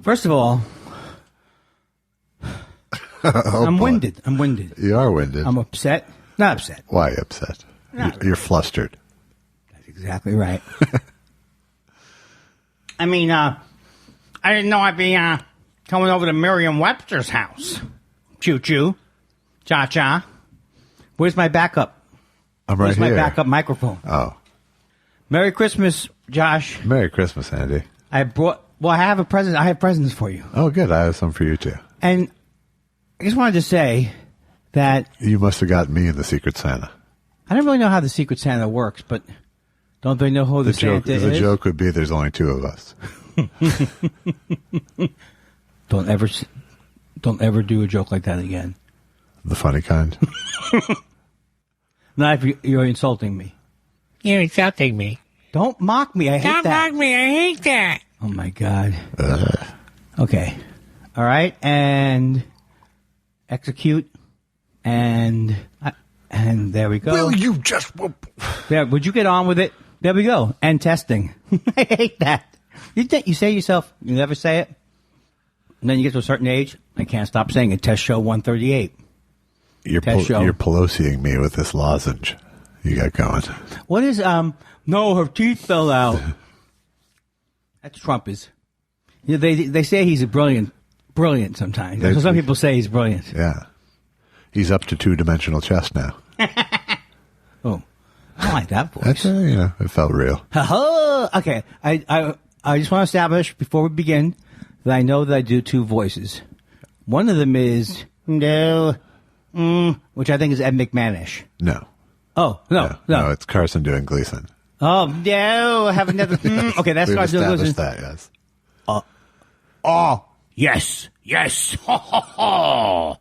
First of all, I'm winded. You are winded. I'm upset. Not upset. Why upset? You're flustered. That's exactly right. I mean, I didn't know I'd be coming over to Merriam-Webster's house. Choo-choo. Cha-cha. Where's my backup? I'm right here. Where's my backup microphone? Oh. Merry Christmas, Josh. Merry Christmas, Andy. I have a present. I have presents for you. Oh, good. I have some for you, too. And I just wanted to say that... You must have gotten me in the Secret Santa. I don't really know how the Secret Santa works, but don't they know who the Santa is? The joke would be there's only two of us. Don't ever do a joke like that again. The funny kind? Not if you're insulting me. You're insulting me. Don't mock me. I hate that. Don't mock me. I hate that. Oh, my God. Okay. All right. And execute. And there we go. Will you just... There, would you get on with it? There we go. And testing. I hate that. You say to yourself, you never say it. And then you get to a certain age, I can't stop saying it. Test show 138. You're Pelosiing me with this lozenge you got going. What is, no, her teeth fell out. That's Trump is. You know, they say he's a brilliant sometimes. So some people say he's brilliant. Yeah. He's up to two-dimensional chess now. Oh, I like that voice. That's, it felt real. Okay, I just want to establish before we begin that I know that I do two voices. One of them is no, which I think is Ed McMahonish. No. Oh no, it's Carson doing Gleason. Oh no, I have another. Okay, that's We've Carson doing Gleason. That, yes. Oh yes, ha ha ha.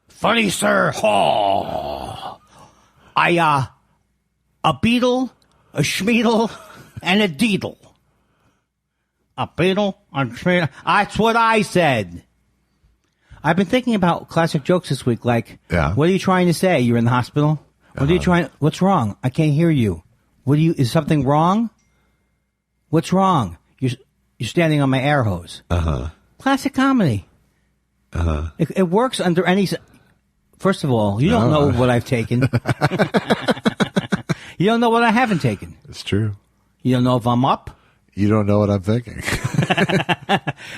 Funny, sir. Ha. A beetle, a schmeedle, and a deedle. A beetle, a schmeedle. That's what I said. I've been thinking about classic jokes this week. Like, What are you trying to say? You're in the hospital. What are you trying? What's wrong? I can't hear you. Is something wrong? What's wrong? You're standing on my air hose. Classic comedy. It works under any. First of all, you don't know what I've taken. You don't know what I haven't taken. It's true. You don't know if I'm up. You don't know what I'm thinking.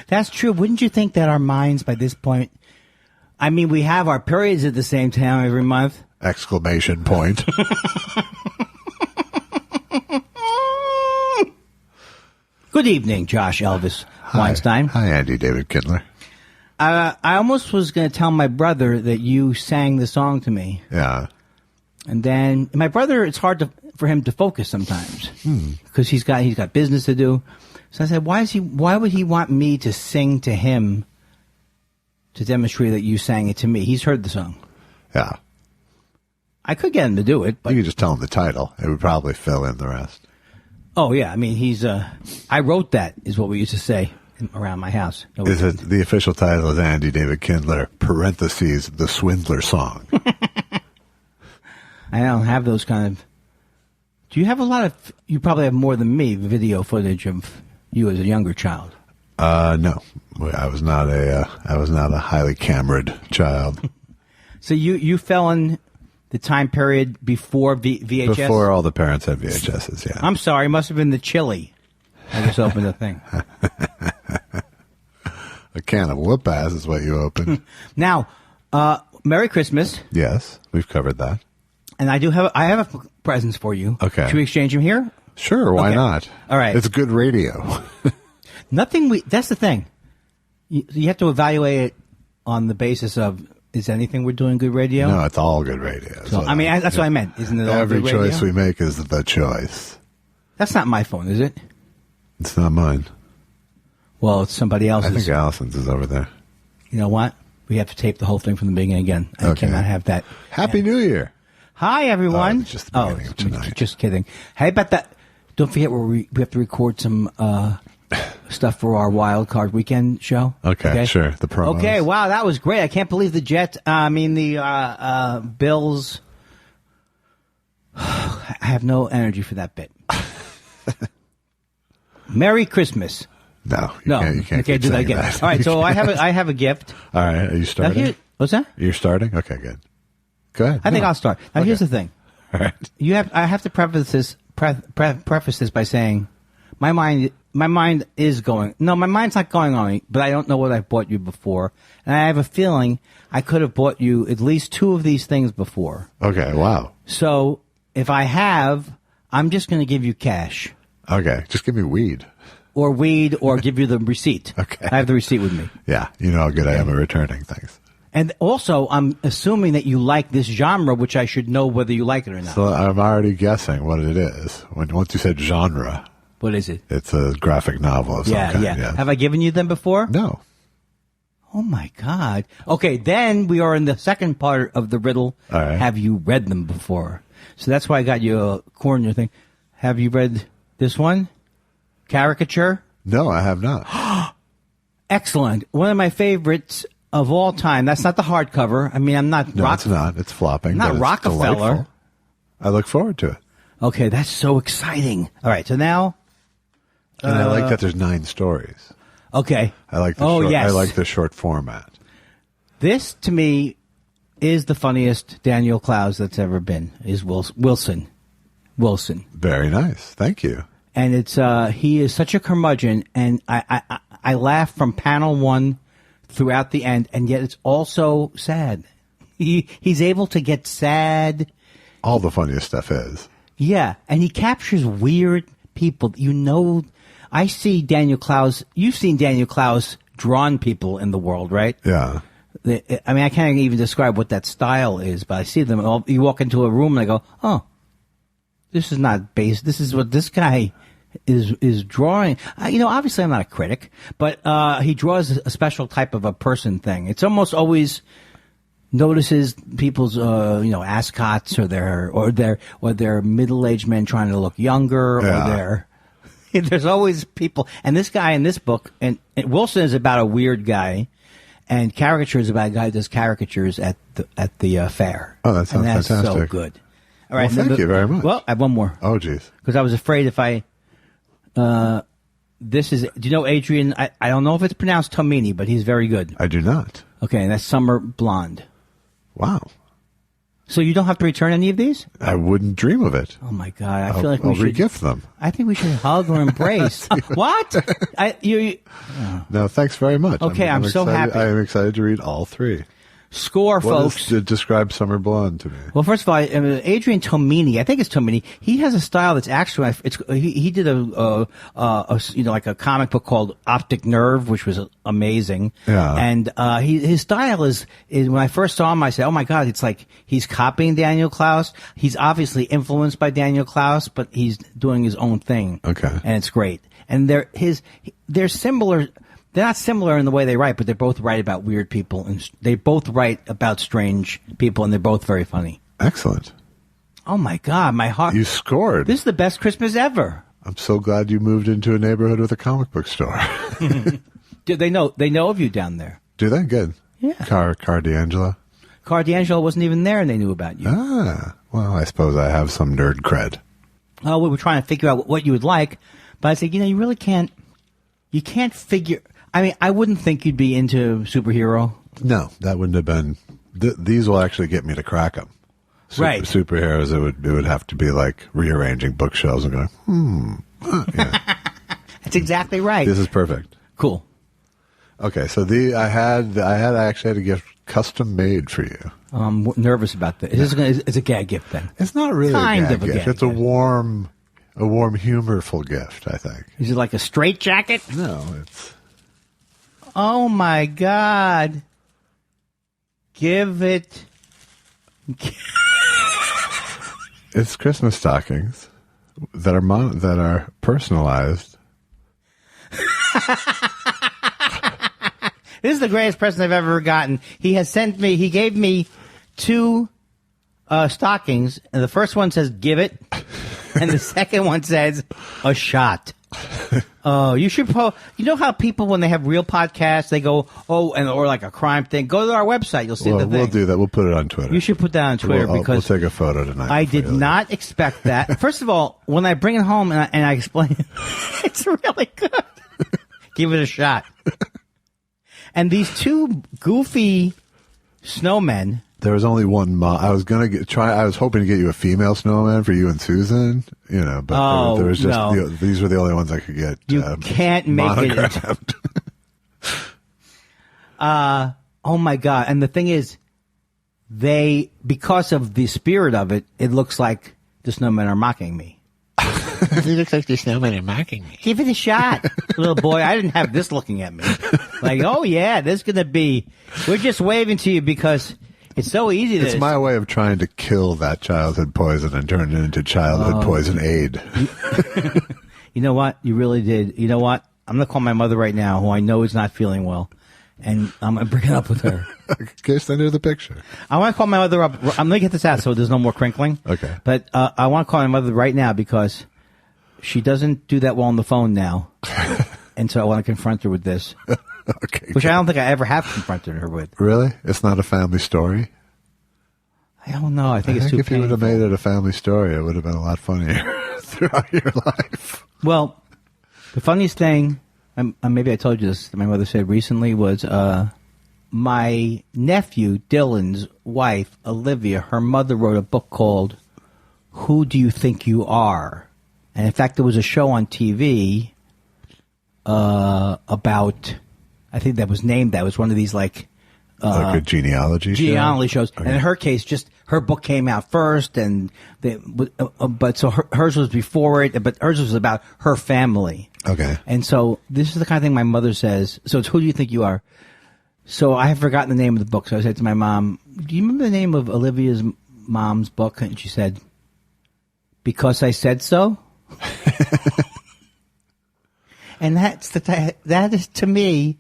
That's true. Wouldn't you think that our minds by this point, I mean, we have our periods at the same time every month. Exclamation point. Good evening, Josh Elvis Weinstein. Hi, Andy David Kindler. I almost was going to tell my brother that you sang the song to me. Yeah. And then my brother, it's hard for him to focus sometimes because he's got business to do. So I said, why would he want me to sing to him to demonstrate that you sang it to me? He's heard the song. Yeah. I could get him to do it, but you could just tell him the title. It would probably fill in the rest. Oh yeah, I mean I wrote that is what we used to say around my house. No, the official title is Andy David Kindler, parentheses, the Swindler Song. I don't have those kind of... Do you have a lot of... You probably have more than me, video footage of you as a younger child. No. I was not a highly camered child. So you fell in the time period before VHS? Before all the parents had VHSs, yeah. I'm sorry, it must have been the chili. I just opened the thing. A can of whoop-ass is what you opened. Now, Merry Christmas. Yes, we've covered that. And I have a presents for you. Okay. Should we exchange them here? Sure, why not? All right. It's good radio. That's the thing. You have to evaluate it on the basis of, is anything we're doing good radio? No, it's all good radio. So, that's what I meant. Isn't it all Every good radio? choice we make is the choice. That's not my phone, is it? It's not mine. Well, it's somebody else's. I think Allison's is over there. You know what? We have to tape the whole thing from the beginning again. I cannot have that. Happy New Year. Hi, everyone. Just the beginning of tonight. Just kidding. Hey, about that. Don't forget we have to record some stuff for our Wild Card Weekend show. Okay, sure. The promos. Okay, wow, that was great. I can't believe the Bills. I have no energy for that bit. Merry Christmas. No, No, you can't okay, keep do that saying again. that. All right, so I have a gift. All right, are you Now starting? what's that? You're starting? Okay, good. Go ahead. I think No. I'll start. Now, here's the thing. All right. I have to preface this by saying, my mind is going. No, my mind's not going on me, but I don't know what I've bought you before, and I have a feeling I could have bought you at least 2 of these things before. Okay, wow. So if I have, I'm just going to give you cash. Okay, just give me weed. Or weed, or give you the receipt. Okay. I have the receipt with me. Yeah, you know how good I am at returning things. And also, I'm assuming that you like this genre, which I should know whether you like it or not. So I'm already guessing what it is. Once you said genre, What is it? it's a graphic novel of some kind. Yeah. Have I given you them before? No. Oh, my God. Okay, then we are in the second part of the riddle. All right. Have you read them before? So that's why I got you a corner thing. Have you read this one? Caricature? No, I have not. Excellent. One of my favorites of all time. That's not the hardcover. I mean, I'm not No, it's not. It's flopping. Not but it's Rockefeller. delightful. I look forward to it. Okay, that's so exciting. All right, so now, And I like that there's 9 stories. okay. I like the Oh, short, yes. I like the short format. This, to me, is the funniest Daniel Clowes that's ever been, is Wilson. Wilson. Very nice. Thank you. And it's he is such a curmudgeon, and I laugh from panel 1 throughout the end, and yet it's also sad. He's able to get sad. All the funniest stuff is. Yeah, and he captures weird people. You know, I see Daniel Clowes. You've seen Daniel Clowes drawn people in the world, right? Yeah. I mean, I can't even describe what that style is, but I see them. You walk into a room and I go, oh, this is not based. This is what this guy is drawing. Obviously I'm not a critic, but he draws a special type of a person thing. It's almost always notices people's ascots or their middle-aged men trying to look younger, or there's always people. And this guy in this book, and Wilson is about a weird guy, and Caricature is about a guy who does caricatures at the fair. Oh, that sounds and that's fantastic. so good. All right, Well, thank you very much. Well, I have one more. Oh, geez. Because I was afraid if I, this is, do you know Adrian? I don't know if it's pronounced Tomini, but he's very good. I do not. Okay, and that's Summer Blonde. Wow. So you don't have to return any of these? I wouldn't dream of it. Oh my God, I feel like I'll we should regift them. I think we should hug or embrace. What? No, thanks very much. Okay, I'm so excited. happy. I am excited to read all 3. Score, What folks. describe Summer Blonde to me? Well, first of all, Adrian Tomini, I think it's Tomini. He has a style that's actually he did like a comic book called Optic Nerve, which was amazing. Yeah. And his style is when I first saw him, I said, "Oh my God, it's like he's copying Daniel Clowes. He's obviously influenced by Daniel Clowes, but he's doing his own thing." Okay. And it's great. And they're similar. They're not similar in the way they write, but they both write about weird people, and they both write about strange people, and they're both very funny. Excellent. Oh my God, my heart! You scored. This is the best Christmas ever. I'm so glad you moved into a neighborhood with a comic book store. Do they know of you down there? Do they? Good. Yeah. Car D'Angelo. Car D'Angelo wasn't even there, and they knew about you. Ah, well, I suppose I have some nerd cred. Oh, we were trying to figure out what you would like, but I said, you really can't. You can't figure. I mean, I wouldn't think you'd be into superhero. No, that wouldn't have been. These will actually get me to crack them. Right. Superheroes, it would have to be like rearranging bookshelves and going, yeah. That's exactly right. This is perfect. Cool. Okay, so I actually had a gift custom made for you. I'm nervous about this. It's a gag gift then. It's not really Kind a of a gag gift. gag It's a gift. warm, humorful gift, I think. Is it like a straight jacket? No, it's... Oh my God. Give it. It's Christmas stockings that are personalized. This is the greatest present I've ever gotten. He gave me 2 stockings, and the first one says "give it," and the second one says "a shot." Oh, you should you know how people, when they have real podcasts, they go, or like a crime thing, go to our website, you'll see the thing. We'll do that. We'll put it on Twitter. You should put that on Twitter because we'll take a photo tonight. I did not expect that. First of all, when I bring it home and I explain it, it's really good. Give it a shot. And these two goofy snowmen. There was only one. I was gonna I was hoping to get you a female snowman for you and Susan. But there was just these were the only ones I could get. You can't make monogrammed. Oh my God! And the thing is, because of the spirit of it, it looks like the snowmen are mocking me. It looks like the snowmen are mocking me. Give it a shot, little boy. I didn't have this looking at me. Like, oh yeah, this is gonna be. We're just waving to you because. It's so easy. It's my way of trying to kill that childhood poison and turn it into childhood poison aid. You know what? You really did. You know what? I'm going to call my mother right now, who I know is not feeling well, and I'm going to bring it up with her. Okay, send her the picture. I want to call my mother up. I'm going to get this out so there's no more crinkling. Okay. But I want to call my mother right now because she doesn't do that well on the phone now. And so I want to confront her with this. Okay. Which I don't think I ever have confronted her with. Really? It's not a family story? I don't know. I think it's too painful. If you would have made it a family story, it would have been a lot funnier throughout your life. Well, the funniest thing, maybe I told you this, that my mother said recently was my nephew, Dylan's wife, Olivia, her mother wrote a book called Who Do You Think You Are? And in fact, there was a show on TV about... I think that was named that. It was one of these like a genealogy shows. Okay. And in her case, just her book came out first, and so hers was before it, but hers was about her family. Okay. And so this is the kind of thing my mother says. So it's Who Do You Think You Are? So I have forgotten the name of the book. So I said to my mom, do you remember the name of Olivia's mom's book? And she said, Because I Said So. And that is to me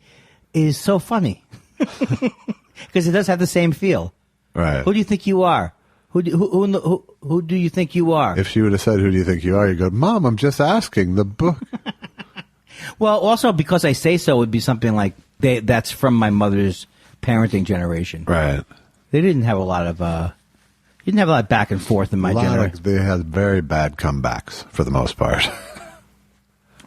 is so funny because it does have the same feel. Right. Who do you think you are? Who do you think you are? If she would have said, "Who do you think you are?" You go, "Mom, I'm just asking the book." Well, also Because I Say So would be something like that's from my mother's parenting generation. Right. They didn't have a lot of back and forth in my generation. They had very bad comebacks for the most part.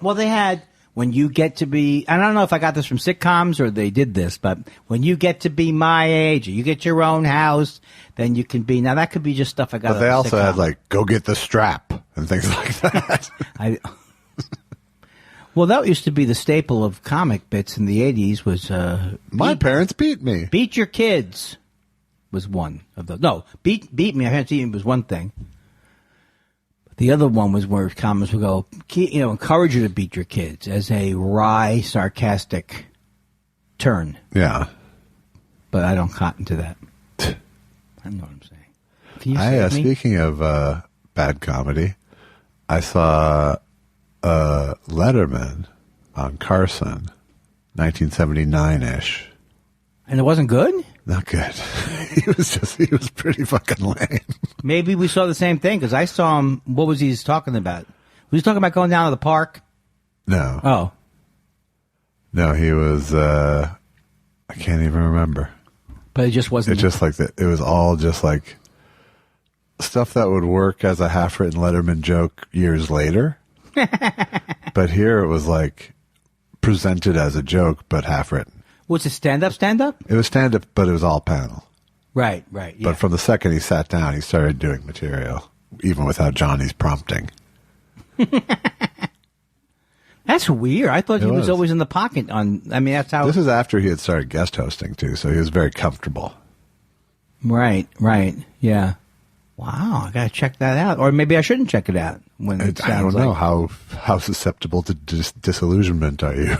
Well, they had. When you get to be, I don't know if I got this from sitcoms or they did this, but when you get to be my age, or you get your own house, then you can be. Now that could be just stuff I got. But they also had like "Go Get the Strap" and things like that. Well, that used to be the staple of comic bits in the 80s. Was my parents beat me. Beat your kids was one of those. No, beat me. My parents beat me was one thing. The other one was where comics would go, encourage you to beat your kids as a wry, sarcastic turn. Yeah. But I don't cotton to that. I know what I'm saying. Can you say speaking of bad comedy, I saw Letterman on Carson, 1979-ish. And it wasn't good? Not good. He was pretty fucking lame. Maybe we saw the same thing, because I saw him, what was he talking about? Was he talking about going down to the park? No. Oh. No, he was, I can't even remember. But it just wasn't. It just like that. It was all just like stuff that would work as a half-written Letterman joke years later. But here it was like presented as a joke, but half-written. Was it stand-up? It was stand-up, but it was all panel. Right, yeah. But from the second he sat down, he started doing material, even without Johnny's prompting. That's weird. I thought he was always in the pocket. That's how... This is after he had started guest hosting, too, so he was very comfortable. Right, yeah. Wow, I got to check that out. Or maybe I shouldn't check it out. I don't know. How susceptible to disillusionment are you?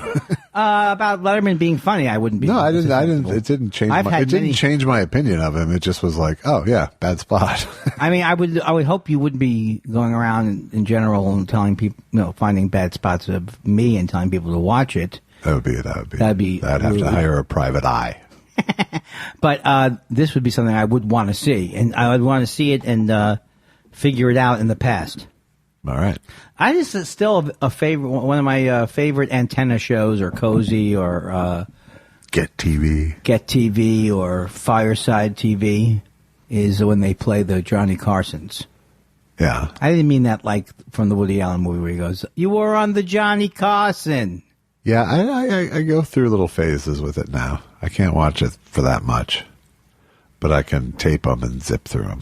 About Letterman being funny, I wouldn't be. No, I didn't. It didn't change my opinion of him. It just was like, oh yeah, bad spot. I would hope you wouldn't be going around in general and telling people, finding bad spots of me and telling people to watch it. That'd have to hire a private eye. But this would be something I would want to see, and I would want to see it and figure it out in the past. All right. I just still a favorite. One of my favorite antenna shows, or Cozy, or Get TV, or Fireside TV, is when they play the Johnny Carsons. Yeah. I didn't mean that like from the Woody Allen movie where he goes, "You were on the Johnny Carson." Yeah, I go through little phases with it now. I can't watch it for that much, but I can tape them and zip through them.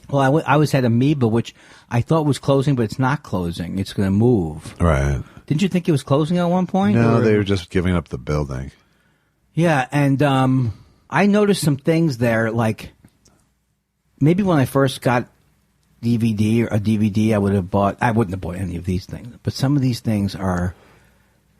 Well, I always had Amoeba, which I thought was closing, but it's not closing. It's going to move. Right. Didn't you think it was closing at one point? No, or? they were just giving up the building. Yeah, and I noticed some things there, like maybe when I first got DVD or a DVD, I wouldn't have bought any of these things. But some of these things are,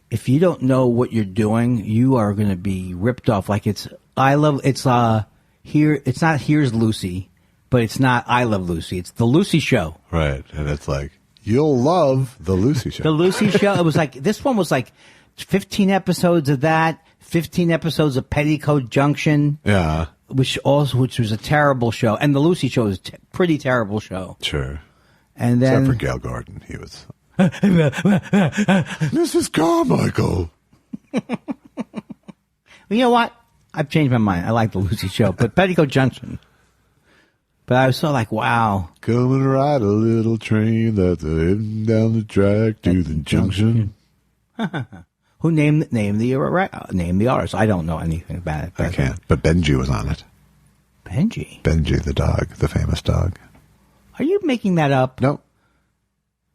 if you don't know what you're doing, you are going to be ripped off. Like it's not Here's Lucy, but it's not I Love Lucy. It's The Lucy Show. Right, and it's like, you'll love The Lucy Show. The Lucy Show. It was like, this one was like 15 episodes of that, 15 episodes of Petticoat Junction. Yeah. Which was a terrible show. And The Lucy Show is a pretty terrible show. Sure. And then, except for Gail Gordon. He was, Mrs. Carmichael. You know what? I've changed my mind. I like The Lucy Show, but Petticoat Junction. But I was so like, wow. Come and ride a little train that's heading down the track to the junction. Who named the artist? I don't know anything about it. I can't. But Benjy was on it. Benjy? Benjy the dog, the famous dog. Are you making that up? No.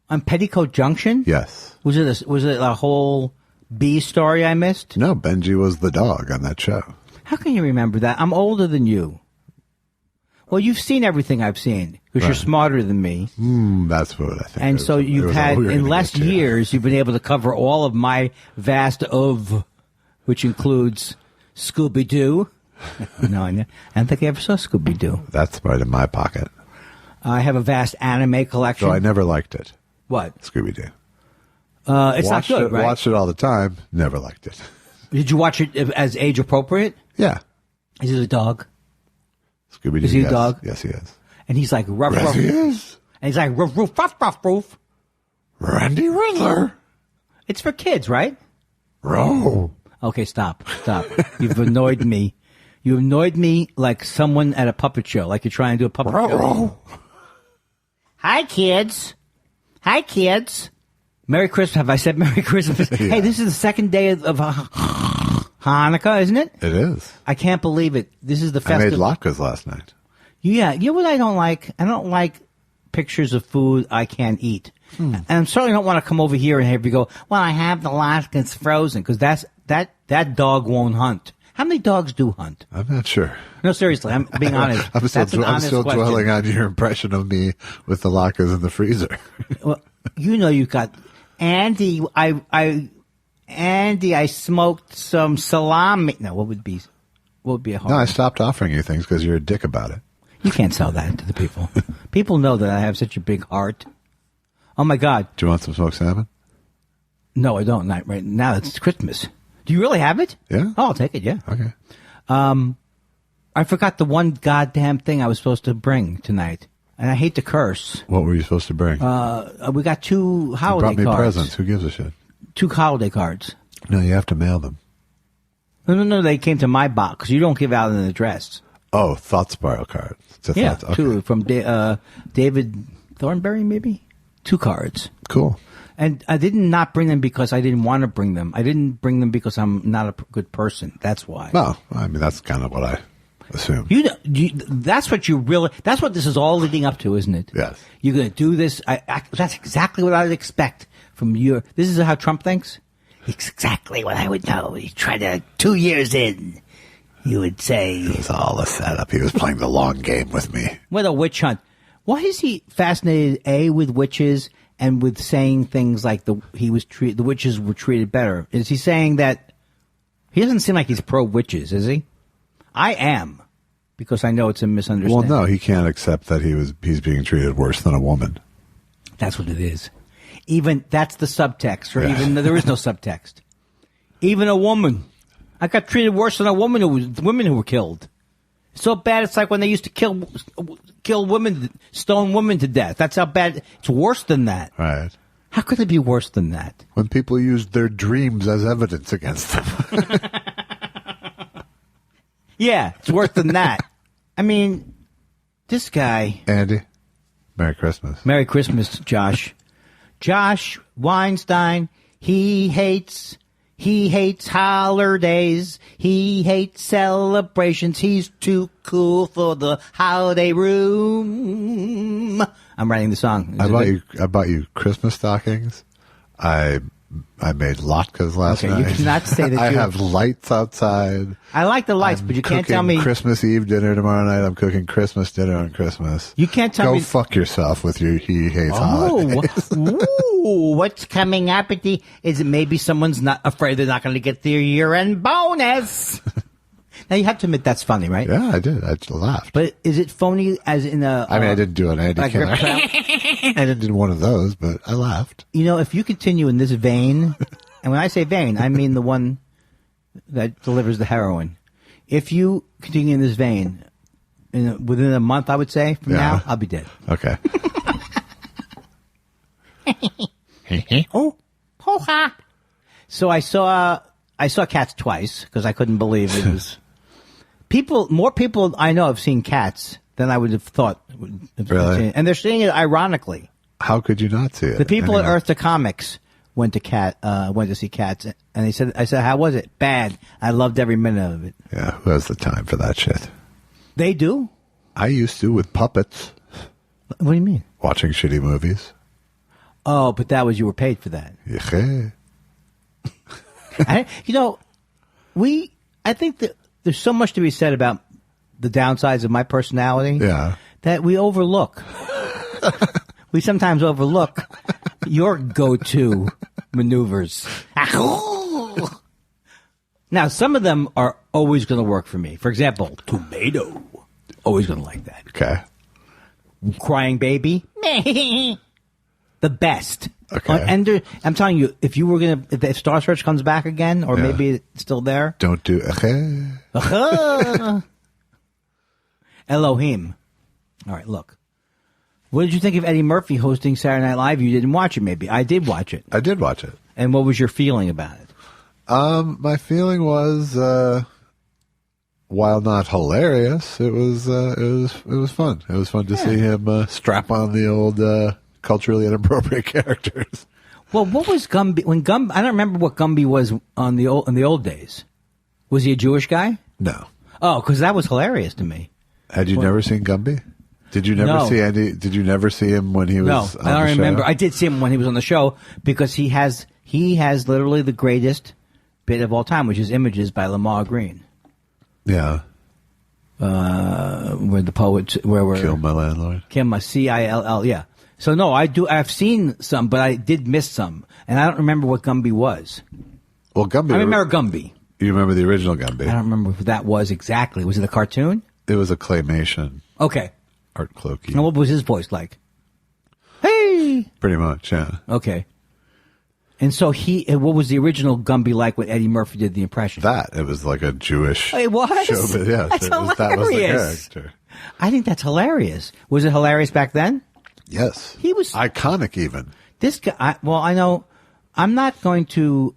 On Petticoat Junction? Yes. Was it a whole bee story I missed? No, Benjy was the dog on that show. How can you remember that? I'm older than you. Well, you've seen everything I've seen because you're smarter than me. That's what I think. And so you've had, in less years, you've been able to cover all of my vast which includes Scooby-Doo. No, I don't think I ever saw Scooby-Doo. That's right in my pocket. I have a vast anime collection. So I never liked it. What? Scooby-Doo. It's not good, right? Watched it all the time. Never liked it. Did you watch it as age appropriate? Yeah. Is it a dog? Scooby-Doo. Is he yes. a dog? Yes, he is. And he's like rough, Yes, rough. he is. And he's like roof, roof, rough, rough, roof. Randy Riddler. It's for kids, right? Row. Okay, stop. You've annoyed me. You annoyed me like someone at a puppet show, like you're trying to do a puppet show. Row. Hi, kids. Merry Christmas. Have I said Merry Christmas? Yeah. Hey, this is the second day of Hanukkah, isn't it? It is. I can't believe it. This is the I made festive. latkes last night. Yeah, you know what I don't like? I don't like pictures of food I can't eat. And I certainly don't want to come over here and have you go, well, I have the latkes frozen, because that dog won't hunt. How many dogs do hunt? I'm not sure. No, seriously, I'm being honest. I'm That's an honest still question. dwelling on your impression of me with the latkes in the freezer. Well, you know you've got Andy. I smoked some salami. No, what would be a hard? No, I stopped offering you things because you're a dick about it. You can't sell that to the people. People know that I have such a big heart. Oh my God! Do you want some smoked salmon? No, I don't. Not right now. It's Christmas. Do you really have it? Yeah. Oh, I'll take it. Yeah. Okay. I forgot the one goddamn thing I was supposed to bring tonight, and I hate to curse. What were you supposed to bring? We got 2 holiday you brought me cards. presents. Who gives a shit? 2 holiday cards. No, you have to mail them. No. They came to my box because you don't give out an address. Oh, Thought Spiral cards. Yeah, okay. 2 from David Thornberry, maybe 2 cards. Cool. And I did not bring them because I didn't want to bring them. I didn't bring them because I'm not a good person. That's why. Well, I mean, that's kind of what I assume. That's what this is all leading up to, isn't it? Yes. You're going to do this. That's exactly what I would expect from you. This is how Trump thinks? It's exactly what I would know. He tried to, 2 years in, you would say. It was all a setup. He was playing the long game with me. What a witch hunt. Why is he fascinated, with witches and with saying things like the witches were treated better? Is he saying that he doesn't seem like he's pro witches, is he? I am, because I know it's a misunderstanding. Well, no, he can't accept that he's being treated worse than a woman. That's what it is. Even that's the subtext, or Yeah. even there is no subtext. Even a woman, I got treated worse than women who were killed. So bad, it's like when they used to kill women, stone women to death. That's how bad. It's worse than that. Right. How could it be worse than that? When people used their dreams as evidence against them. Yeah, it's worse than that. I mean, this guy. Andy, Merry Christmas. Merry Christmas, Josh. Josh Weinstein, he hates He hates holidays. He hates celebrations. He's too cool for the holiday room. I'm writing the song. I bought you Christmas stockings. I made latkes last night. You cannot say that. I have lights outside. I like the lights, but you can't tell me. Christmas Eve dinner tomorrow night. I'm cooking Christmas dinner on Christmas. You can't tell me. Go fuck yourself with your he hates holidays. Ooh, what's coming up at the? Is it maybe someone's not afraid they're not going to get their year-end bonus? Now you have to admit that's funny, right? Yeah, I did. I laughed. But is it phony as in a? I mean, I didn't do an Andy Kindler. I didn't do one of those, but I laughed. You know, if you continue in this vein, and when I say vein, I mean the one that delivers the heroin. If you continue in this vein, within a month, I would say from now, I'll be dead. Okay. Oh, ho-ha. So I saw Cats twice because I couldn't believe it was more people I know have seen Cats than I would have thought. Really? And they're seeing it ironically. How could you not see it? The people at Earth to Comics went to see Cats, and I said, how was it? Bad. I loved every minute of it. Yeah, who has the time for that shit? They do? I used to with puppets. What do you mean? Watching shitty movies. Oh, but you were paid for that. Yeah. I think that there's so much to be said about the downsides of my personality that we overlook. We sometimes overlook your go-to maneuvers. Now, some of them are always going to work for me. For example, tomato. Always going to like that. Okay. Crying baby. The best. Okay. And I'm telling you, if Star Search comes back again, or maybe it's still there. Don't do Elohim. All right, look. What did you think of Eddie Murphy hosting Saturday Night Live? You didn't watch it, maybe. I did watch it. I did watch it. And what was your feeling about it? My feeling was, while not hilarious, it was fun. It was fun to see him strap on the old culturally inappropriate characters. Well, what was Gumby? I don't remember what Gumby was in the old days. Was he a Jewish guy? No. Oh, because that was hilarious to me. Had you never seen Gumby? Did you never see Andy? Did you never see him when he was on the show? No, I don't remember. I did see him when he was on the show because he has literally the greatest bit of all time, which is Images by Lamar Green. Yeah. Where the poet, where we're Kill My Landlord. Kill My Cill. Yeah. So no, I've seen some, but I did miss some, and I don't remember what Gumby was. Well, Gumby. I remember Gumby. You remember the original Gumby? I don't remember what that was exactly. Was it a cartoon? It was a claymation. Okay. Art Clokey. And what was his voice like? Hey! Pretty much, yeah. Okay. And so what was the original Gumby like when Eddie Murphy did the impression? It was like a Jewish It was? show, but yes, That's hilarious. That was the character. I think that's hilarious. Was it hilarious back then? Yes. He was iconic even. This guy, I know, I'm not going to...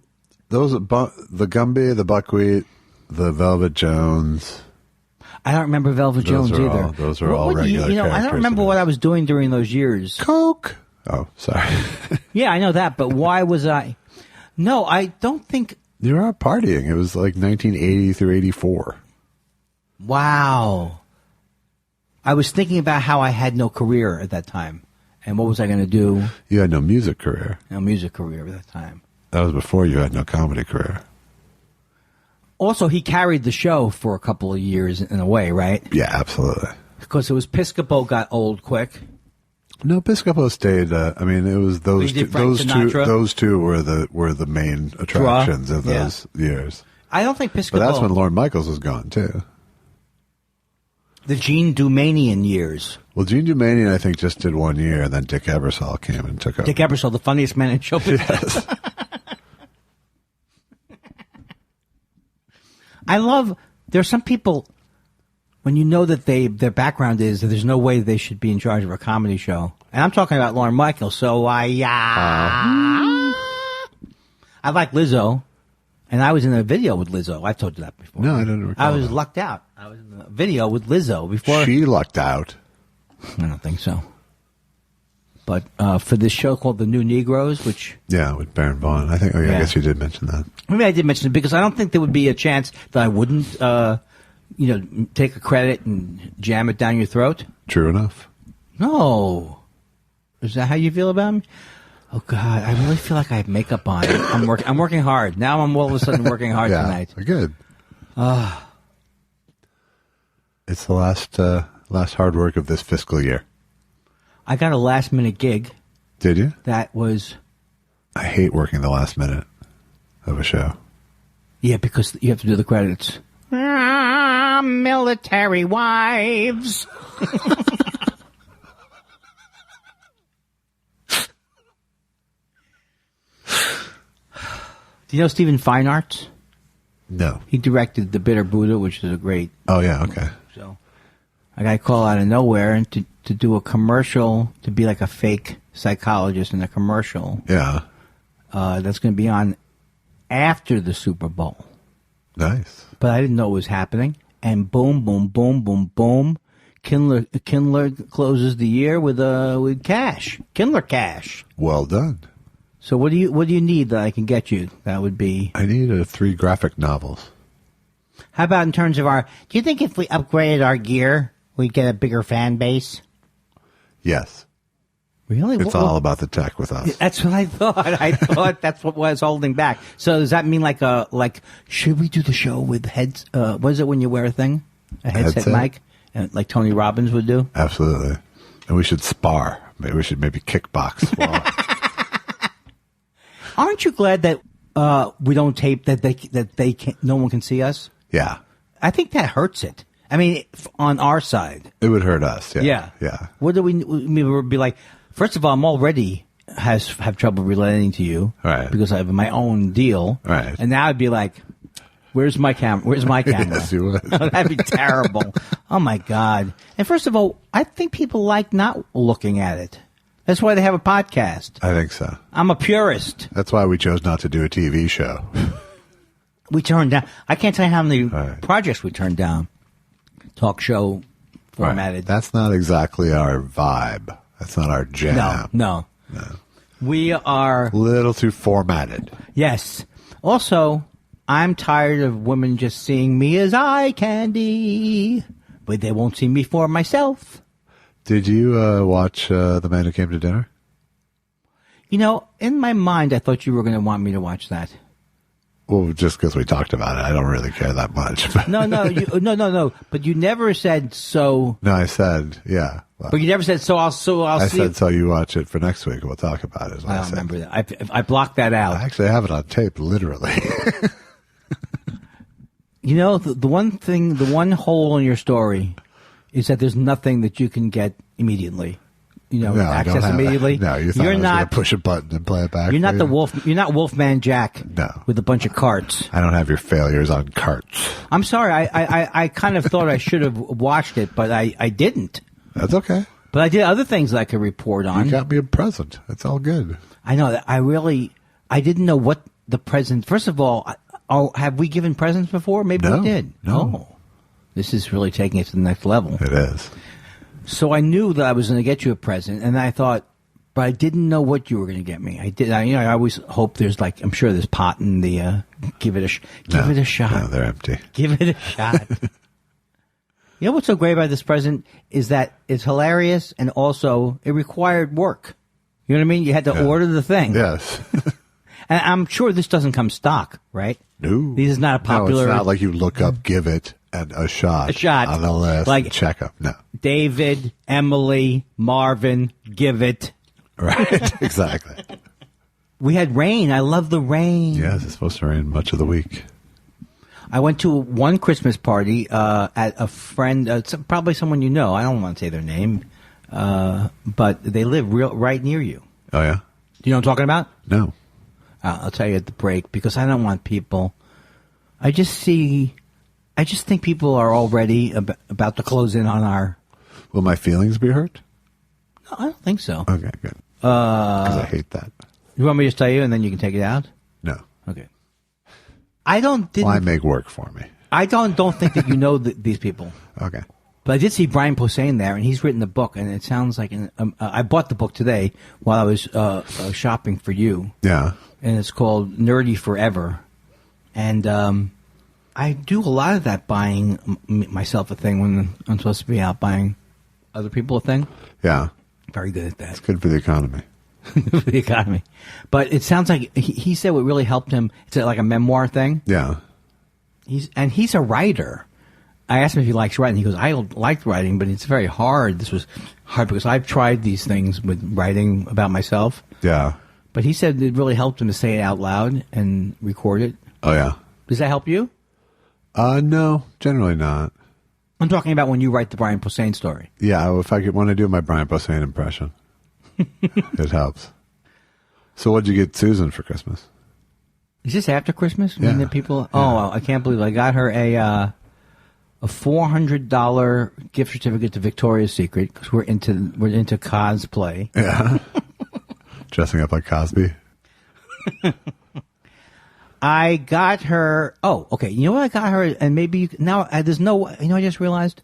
The Gumby, the Buckwheat, the Velvet Jones... I don't remember Velvet Jones either. Those are all regular characters. I don't remember what I was doing during those years. Coke. Oh, sorry. Yeah, I know that, but why was I? No, I don't think. You were out partying. It was like 1980 through 84. Wow. I was thinking about how I had no career at that time. And what was I going to do? You had no music career. No music career at that time. That was before you had no comedy career. Also, he carried the show for a couple of years in a way, right? Yeah, absolutely. Because it was Piscopo got old quick. No, Piscopo stayed. I mean, it was those two. Those two were the main attractions of those years. I don't think Piscopo. But that's when Lorne Michaels was gone too. The Gene Dumanian years. Well, Gene Dumanian, I think, just did 1 year, and then Dick Ebersol came and took over. Dick Ebersol, the funniest man in show business. Yes. I love. There's some people when you know that their background is that there's no way they should be in charge of a comedy show, and I'm talking about Lorne Michaels. So I like Lizzo, and I was in a video with Lizzo. I've told you that before. No, I didn't recall. I was lucked out. I was in a video with Lizzo before. She lucked out. I don't think so. But for this show called The New Negroes, which Yeah, with Baron Vaughn. I think. Oh, yeah, I Yeah. guess you did mention that. maybe I did mention it because I don't think there would be a chance that I wouldn't, take a credit and jam it down your throat. True enough. No, is that how you feel about me? Oh God, I really feel like I have makeup on. I'm working hard now. I'm all of a sudden working hard Yeah, tonight. good. It's the last hard work of this fiscal year. I got a last minute gig Did you? that was I hate working the last minute of a show. because you have to do the credits. Military wives. Do you know Stephen Fine Arts? No. He directed The Bitter Buddha, which is a great. Oh, yeah, okay. So I got a call out of nowhere and to do a commercial, to be like a fake psychologist in a commercial Yeah. that's going to be on after the Super Bowl. Nice. But I didn't know it was happening. And boom, boom, boom, boom, boom. Kindler closes the year with cash. Kindler cash. Well done. So what do you need that I can get you? That would be. I need 3 graphic novels. How about in terms of do you think if we upgraded our gear, we'd get a bigger fan base? Yes. Really? It's all about the tech with us. That's what I thought. I thought that's what was holding back. So does that mean like should we do the show with heads? What is it when you wear a thing? A headset mic? Like Tony Robbins would do? Absolutely. And we should spar. Maybe we should kickbox. Aren't you glad that we don't tape, that they can't, no one can see us? Yeah. I think that hurts it. I mean, on our side. It would hurt us. Yeah. Yeah. Yeah. What do we would be like? First of all, I'm already have trouble relating to you, Right. Because I have my own deal, Right. And now I'd be like, "Where's my camera? Where's my camera?" Yes, you would. That'd be terrible. Oh my God! And first of all, I think people like not looking at it. That's why they have a podcast. I think so. I'm a purist. That's why we chose not to do a TV show. We turned down. I can't tell you how many Right. projects we turned down. Talk show formatted. That's not exactly our vibe. That's not our jam. No. We are. Little too formatted. Yes. Also, I'm tired of women just seeing me as eye candy, but they won't see me for myself. Did you watch The Man Who Came to Dinner? You know, in my mind, I thought you were going to want me to watch that. Well, just because we talked about it, I don't really care that much. But No. No. But you never said so. No, I said, yeah. Well, But you never said so. I'll I see. said, so you watch it for next week. We'll talk about it. Is what I I don't said. remember that. I blocked that out. I actually have it on tape, literally. You know, the one hole in your story is that there's nothing that you can get immediately. You know, No, I don't access have immediately. That. No, you thought I was going to push a button and play it back. You're not for the you? wolf. You're not Wolfman Jack. No. With a bunch of carts. I don't have your failures on carts. I'm sorry. I kind of thought I should have watched it, but I didn't. That's okay. But I did other things that I could report on. You got me a present. It's all good. I know that I didn't know what the present. First of all, have we given presents before? Maybe No, we did. no. Oh, this is really taking it to the next level. It is. So I knew that I was going to get you a present, and I thought, but I didn't know what you were going to get me. I always hope there's I'm sure there's pot in the. Give it a shot. No, they're empty. Give it a shot. You know what's so great about this present is that it's hilarious, and also it required work. You know what I mean? You had to order the thing. Yes. And I'm sure this doesn't come stock, right? No. This is not a popular. No, it's not like you look up, give it, and a shot. A shot. On the list. Like- And check them. No. David, Emily, Marvin, give it. Right. Exactly. We had rain. I love the rain. Yes, it's supposed to rain much of the week. I went to one Christmas party at a friend, probably someone you know. I don't want to say their name, but they live right near you. Oh, yeah? Do you know what I'm talking about? No. I'll tell you at the break because I don't want people. I just think people are already about to close in on our. Will my feelings be hurt? No, I don't think so. Okay, good. Because I hate that. You want me to just tell you and then you can take it out? No. Okay. I don't. Why make work for me? I don't think that you know these people. Okay. But I did see Brian Posehn there, and he's written the book, and it sounds like I bought the book today while I was shopping for you. Yeah. And it's called Nerdy Forever. And I do a lot of that buying myself a thing when I'm supposed to be out buying other people a thing. Yeah. Very good at that. It's good for the economy. For the economy. But it sounds like he said what really helped him, it's like a memoir thing. Yeah. He's a writer. I asked him if he likes writing. He goes, I like writing, but it's very hard. This was hard because I've tried these things with writing about myself. Yeah. But he said it really helped him to say it out loud and record it. Oh, yeah. Does that help you? No, generally not. I'm talking about when you write the Brian Posehn story. Yeah, if I want to do my Brian Posehn impression, it helps. So what'd you get Susan for Christmas? Is this after Christmas? Yeah. When the people? Oh, I can't believe it. I got her a $400 gift certificate to Victoria's Secret because we're into cosplay. Yeah. Dressing up like Cosby. I got her. Oh, okay. You know what I got her, and maybe now there's no. You know, I just realized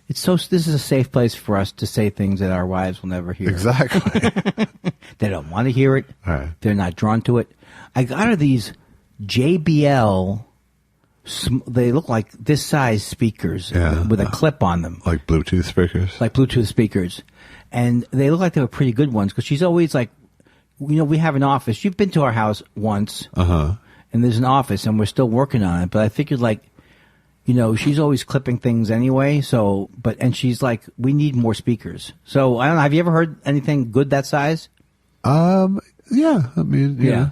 this is a safe place for us to say things that our wives will never hear. Exactly. They don't want to hear it. Right. They're not drawn to it. I got her these JBL. They look like this size speakers with a clip on them, like Bluetooth speakers. like Bluetooth speakers, and they look like they were pretty good ones because she's always like, we have an office. You've been to our house once. And there's an office, and we're still working on it. But I figured, like, she's always clipping things anyway. So, and she's like, we need more speakers. So I don't know. Have you ever heard anything good that size? Yeah. I mean, yeah,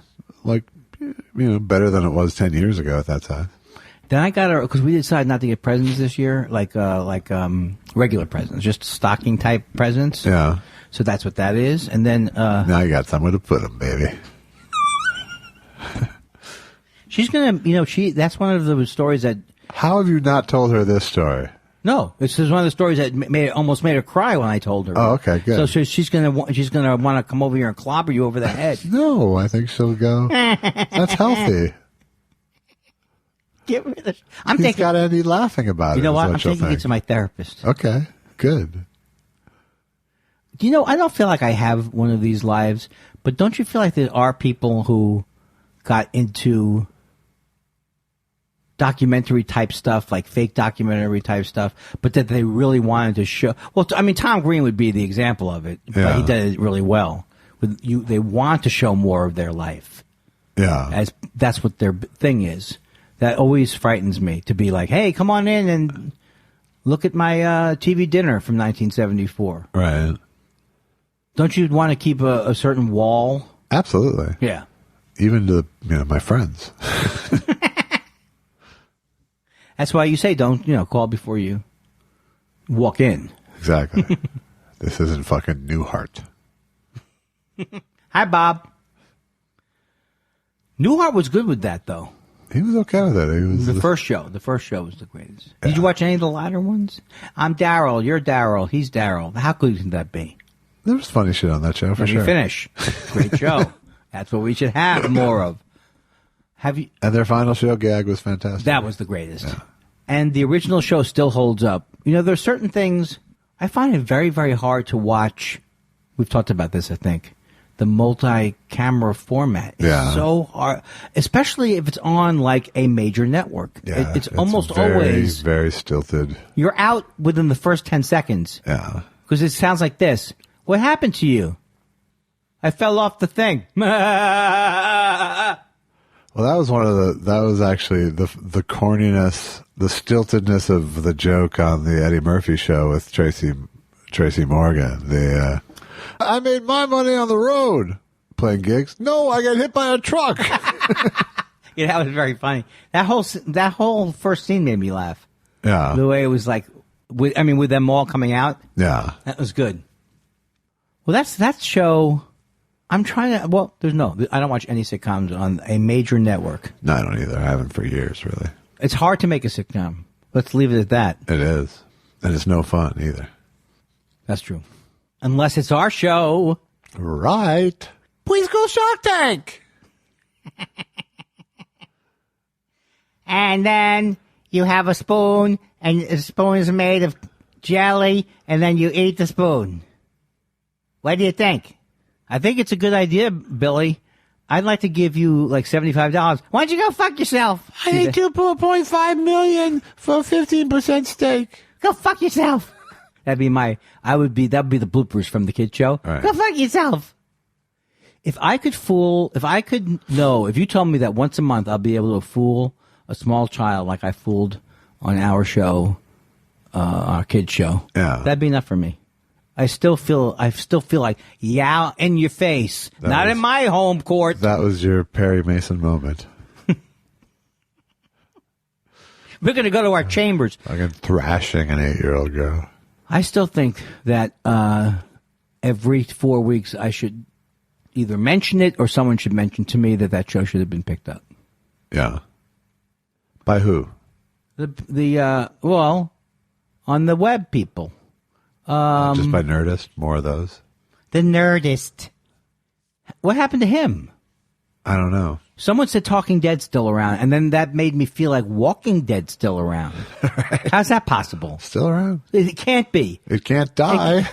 better than it was 10 years ago at that time. Then I got her because we decided not to get presents this year, like regular presents, just stocking type presents. Yeah. So that's what that is. And then now you got somewhere to put them, baby. She's gonna, that's one of the stories that. How have you not told her this story? No, this is one of the stories that almost made her cry when I told her. Oh, okay, good. So she's gonna want to come over here and clobber you over the head. No, I think she'll go. That's healthy. Get rid of. He's got Eddie laughing about it. You know what? I'm she'll taking it to my therapist. Okay, good. I don't feel like I have one of these lives, but don't you feel like there are people who got into documentary type stuff, like fake documentary type stuff, but that they really wanted to show? Well, I mean, Tom Green would be the example of it, but he did it really well. They want to show more of their life. Yeah. As that's what their thing is. That always frightens me, to be like, hey, come on in and look at my TV dinner from 1974. Right. Don't you want to keep a certain wall? Absolutely. Yeah. Even to my friends. That's why you say don't, call before you walk in. Exactly. This isn't fucking Newhart. Hi, Bob. Newhart was good with that, though. He was okay with it. He was The first show was the greatest. Did you watch any of the latter ones? I'm Daryl. You're Daryl. He's Daryl. How good can that be? There was funny shit on that show, for Let sure. me finish. Great show. That's what we should have more of. Have you? And their final show gag was fantastic. That was the greatest. Yeah. And the original show still holds up. There's certain things I find it very, very hard to watch. We've talked about this, I think. The multi-camera format is so hard, especially if it's on like a major network. Yeah, it's almost very, always very stilted. You're out within the first 10 seconds. Yeah. Because it sounds like this. What happened to you? I fell off the thing. Well, that was actually the corniness, the stiltedness of the joke on the Eddie Murphy show with Tracy Morgan. I made my money on the road playing gigs. No, I got hit by a truck. Yeah, that was very funny. That whole first scene made me laugh. Yeah. The way it was like, with them all coming out. Yeah. That was good. Well, that's that show. I'm trying to, I don't watch any sitcoms on a major network. No, I don't either. I haven't for years, really. It's hard to make a sitcom. Let's leave it at that. It is. And it's no fun either. That's true. Unless it's our show. Right. Please go Shark Tank. And then you have a spoon, and the spoon is made of jelly, and then you eat the spoon. What do you think? I think it's a good idea, Billy. I'd like to give you like $75. Why don't you go fuck yourself? I need $2.5 million for a 15% stake. Go fuck yourself. That'd be the bloopers from the kid show. Right. Go fuck yourself. If you told me that once a month I'll be able to fool a small child like I fooled on our show, our kid show, that'd be enough for me. I still feel like, yeah, in your face. Not in my home court. That was your Perry Mason moment. We're going to go to our chambers. Like thrashing an 8-year-old girl. I still think that every 4 weeks I should either mention it or someone should mention to me that show should have been picked up. Yeah. By who? Well, on the web people. Just by Nerdist? More of those? The Nerdist. What happened to him? I don't know. Someone said Talking Dead's still around, and then that made me feel like Walking Dead's still around. Right. How's that possible? Still around? It can't be. It can't die.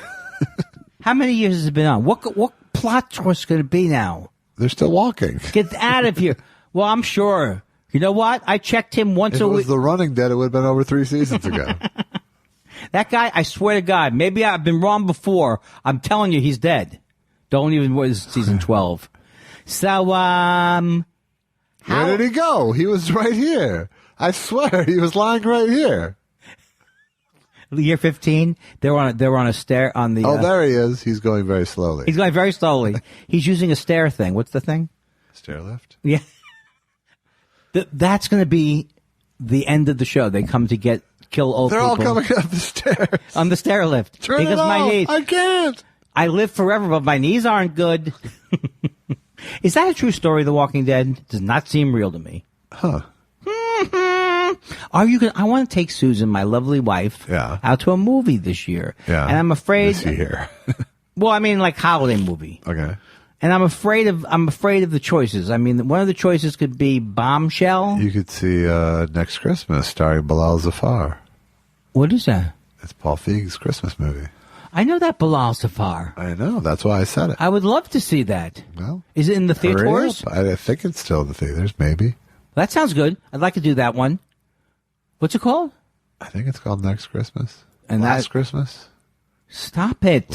How many years has it been on? What plot twist could it be now? They're still walking. Get out of here. Well, I'm sure. You know what? I checked him once a week. If it was The Running Dead, it would have been over 3 seasons ago. That guy, I swear to God, maybe I've been wrong before. I'm telling you, he's dead. Don't even was season 12. So, where did he go? He was right here. I swear, he was lying right here. Year 15, they're on a stair on the. Oh, there he is. He's going very slowly. He's going very slowly. He's using a stair thing. What's the thing? Stair lift. Yeah. That's going to be the end of the show. They come to kill old They're people. They're all coming up the stairs. On the stair lift. Turn because it off. My knees. I can't. I live forever, but my knees aren't good. Is that a true story, The Walking Dead? Does not seem real to me. Huh. Are you gonna? I want to take Susan, my lovely wife, out to a movie this year. Yeah. And I'm afraid. This year. Well, I mean, like holiday movie. Okay. And I'm afraid of the choices. I mean, one of the choices could be Bombshell. You could see Next Christmas starring Bilal Zafar. What is that? It's Paul Feig's Christmas movie. I know that Bilal Zafar. I know. That's why I said it. I would love to see that. Well, is it in the theaters? I think it's still in the theaters, maybe. That sounds good. I'd like to do that one. What's it called? I think it's called Next Christmas. And Last Christmas? Stop it.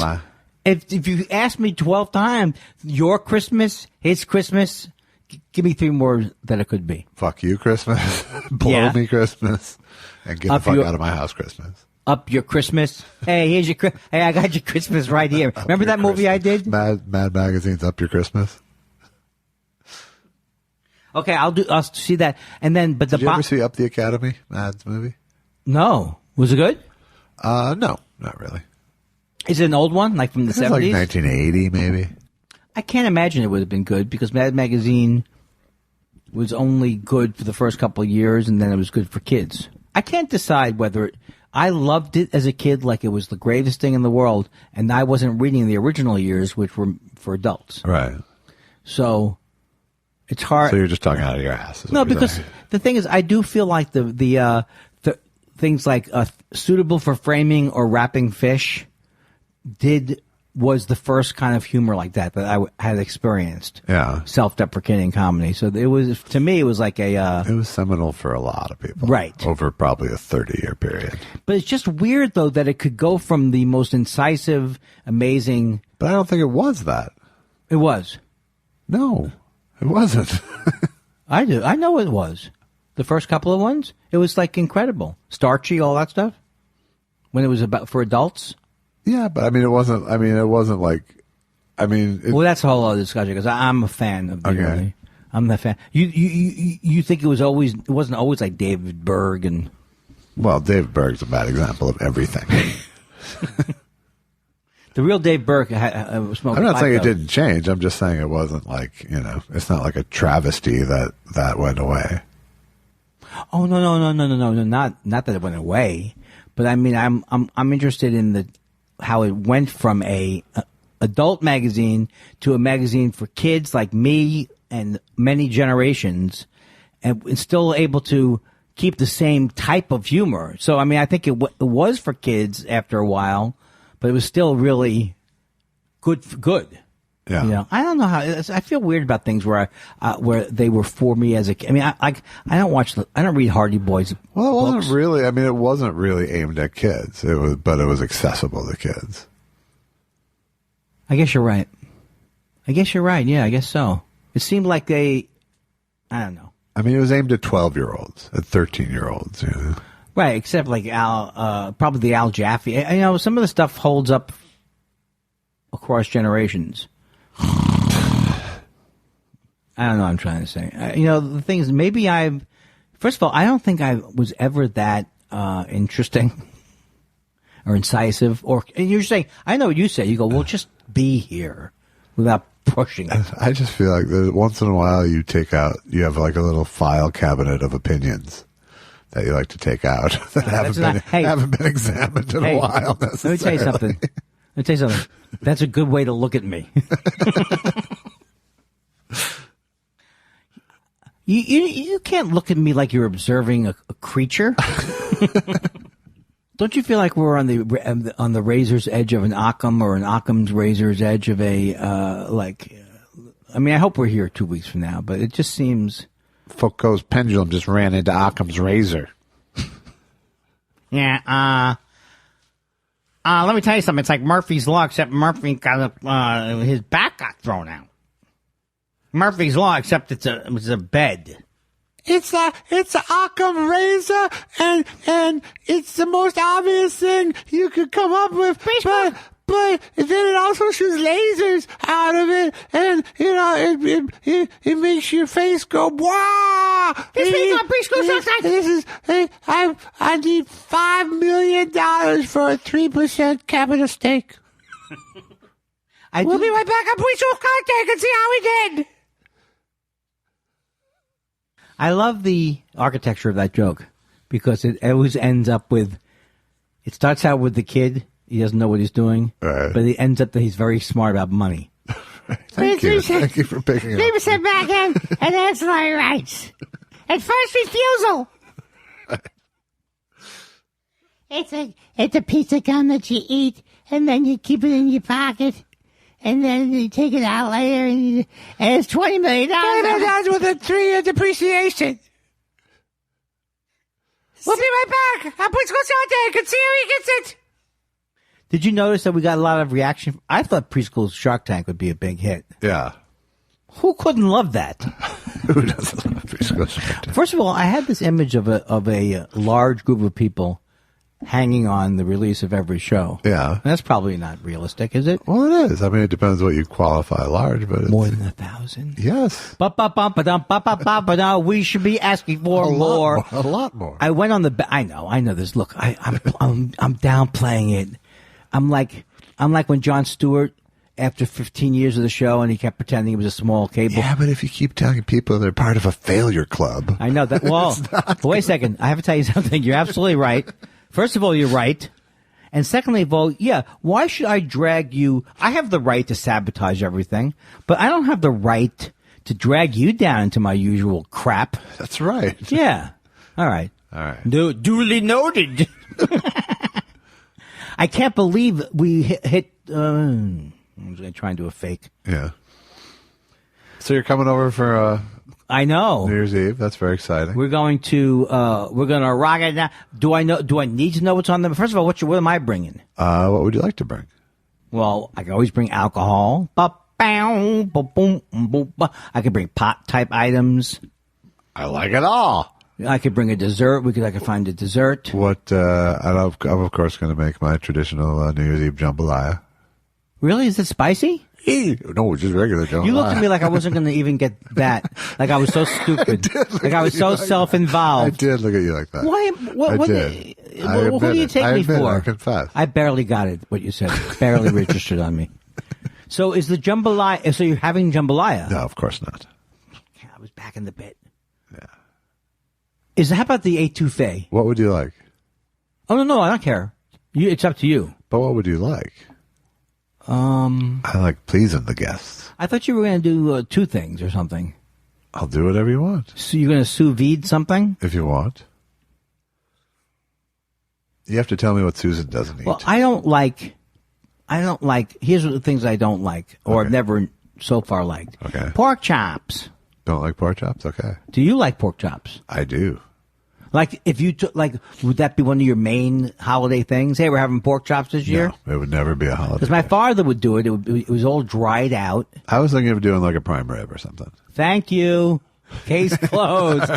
If you ask me 12 times, your Christmas, his Christmas, give me 3 more that it could be. Fuck you, Christmas. Blow me, Christmas. And get the fuck out of my house, Christmas. Up your Christmas. Hey, I got your Christmas right here. Remember that movie I did? Mad Magazine's Up Your Christmas. Okay, I'll see that. And then, but did you ever see Up the Academy, Mad's movie? No. Was it good? No, not really. Is it an old one, like from the 70s? Like 1980, maybe. I can't imagine it would have been good because Mad Magazine was only good for the first couple of years, and then it was good for kids. I can't decide whether I loved it as a kid, like it was the greatest thing in the world, and I wasn't reading the original years, which were for adults. Right. So it's hard. So you're just talking out of your ass. No, because the thing is, I do feel like the things like suitable for framing or wrapping fish was the first kind of humor like that I had experienced. Yeah. Self-deprecating comedy. So it was, to me, it was like it was seminal for a lot of people. Right. Over probably a 30-year period. But it's just weird, though, that it could go from the most incisive, amazing. But I don't think it was that. It was. No, it wasn't. I do. I know it was. The first couple of ones, it was like incredible. Starchy, all that stuff. When it was about for adults. Yeah, but it wasn't like, well, that's a whole other discussion because I'm a fan of the early. I'm the fan. You think it wasn't always like David Berg and. Well, David Berg's a bad example of everything. The real Dave Berg smoked. I'm not saying it didn't change. I'm just saying it wasn't like, it's not like a travesty that went away. Oh no! Not that it went away, but I mean, I'm interested in how it went from a adult magazine to a magazine for kids like me and many generations, and still able to keep the same type of humor. So, I mean, I think it was for kids after a while, but it was still really good. Yeah. You know, I don't know how. I feel weird about things where they were for me as a kid. I mean, I don't read Hardy Boys. Well, it wasn't books. really. I mean, it wasn't really aimed at kids. But it was accessible to kids. I guess you're right. Yeah, I guess so. It seemed like I don't know. I mean, it was aimed at 12-year-olds, at 13-year-olds. You know? Right, except like probably the Al Jaffe. You know, some of the stuff holds up across generations. I don't know what I'm trying to say. You know, the thing is, maybe first of all, I don't think I was ever that interesting or incisive. And you're saying, I know what you say. You go, well, just be here without pushing it. I just feel like once in a while you have like a little file cabinet of opinions that you like to take out that haven't been examined in a while. Let me tell you something. That's a good way to look at me. You can't look at me like you're observing a creature. Don't you feel like we're on the razor's edge of an Occam, or an Occam's razor's edge of a I mean, I hope we're here 2 weeks from now, but it just seems Foucault's pendulum just ran into Occam's razor. Yeah. Let me tell you something. It's like Murphy's Law, except Murphy got his back got thrown out. Murphy's Law, except it was a bed. It's a Occam razor, and it's the most obvious thing you could come up with. But then it also shoots lasers out of it, and you know it makes your face go wow. This week on Preschool Showtime. This is I need $5 million for a 3% capital stake. We'll be right back on Preschool Contact and see how we did. I love the architecture of that joke because it always ends up with. It starts out with the kid. He doesn't know what he's doing, right. But it ends up that he's very smart about money. Thank you for picking up. 3% back end and ancillary rights. And first refusal. It's a piece of gum that you eat, and then you keep it in your pocket, and then you take it out later, and it's $20 million. $20 million with a 3-year depreciation. We'll be right back. I'll put out there and see how he gets it. Did you notice that we got a lot of reaction? I thought Preschool Shark Tank would be a big hit. Yeah. Who couldn't love that? Who doesn't love Preschool Shark Tank? First of all, I had this image of a large group of people hanging on the release of every show. Yeah. That's probably not realistic, is it? Well, it is. I mean, it depends what you qualify large, but it's... More than 1,000? Yes. We should be asking for more. A lot more. I went on the... I know this. Look, I'm downplaying it. I'm like when Jon Stewart, after 15 years of the show, and he kept pretending it was a small cable. Yeah, but if you keep telling people they're part of a failure club. I know that. Well, wait a second. I have to tell you something. You're absolutely right. First of all, you're right. And secondly of all, yeah, why should I drag you? I have the right to sabotage everything, but I don't have the right to drag you down into my usual crap. That's right. Yeah. All right. Duly noted. I can't believe we hit I'm going to try and do a fake. Yeah. So you're coming over for I know. New Year's Eve. That's very exciting. We're going to rock it now. Do I need to know what's on them? First of all, what am I bringing? What would you like to bring? Well, I can always bring alcohol. I could bring pot type items. I like it all. I could bring a dessert. I could find a dessert. What? I'm of course going to make my traditional New Year's Eve jambalaya. Really? Is it spicy? No, just regular jambalaya. You looked at me like I wasn't going to even get that. Like I was so stupid. Like I was so self-involved. I did look at you like that. Why? I did. Who do you take me for? I confess. I barely got it. What you said barely registered on me. So is the jambalaya? So you're having jambalaya? No, of course not. I was back in the pit. Yeah. How about the étouffée? What would you like? Oh no, I don't care. It's up to you. But what would you like? I like pleasing the guests. I thought you were going to do 2 things or something. I'll do whatever you want. So you're going to sous vide something? If you want. You have to tell me what Susan doesn't eat. Well, I don't like. Here's the things I don't like, or Okay. I've never so far liked. Okay. Pork chops. Don't like pork chops? Okay. Do you like pork chops? I do. Like, if you took, like, would that be one of your main holiday things? Hey, we're having pork chops this year? No, it would never be a holiday. Because my father would do it. It was all dried out. I was thinking of doing like a prime rib or something. Thank you. Case closed.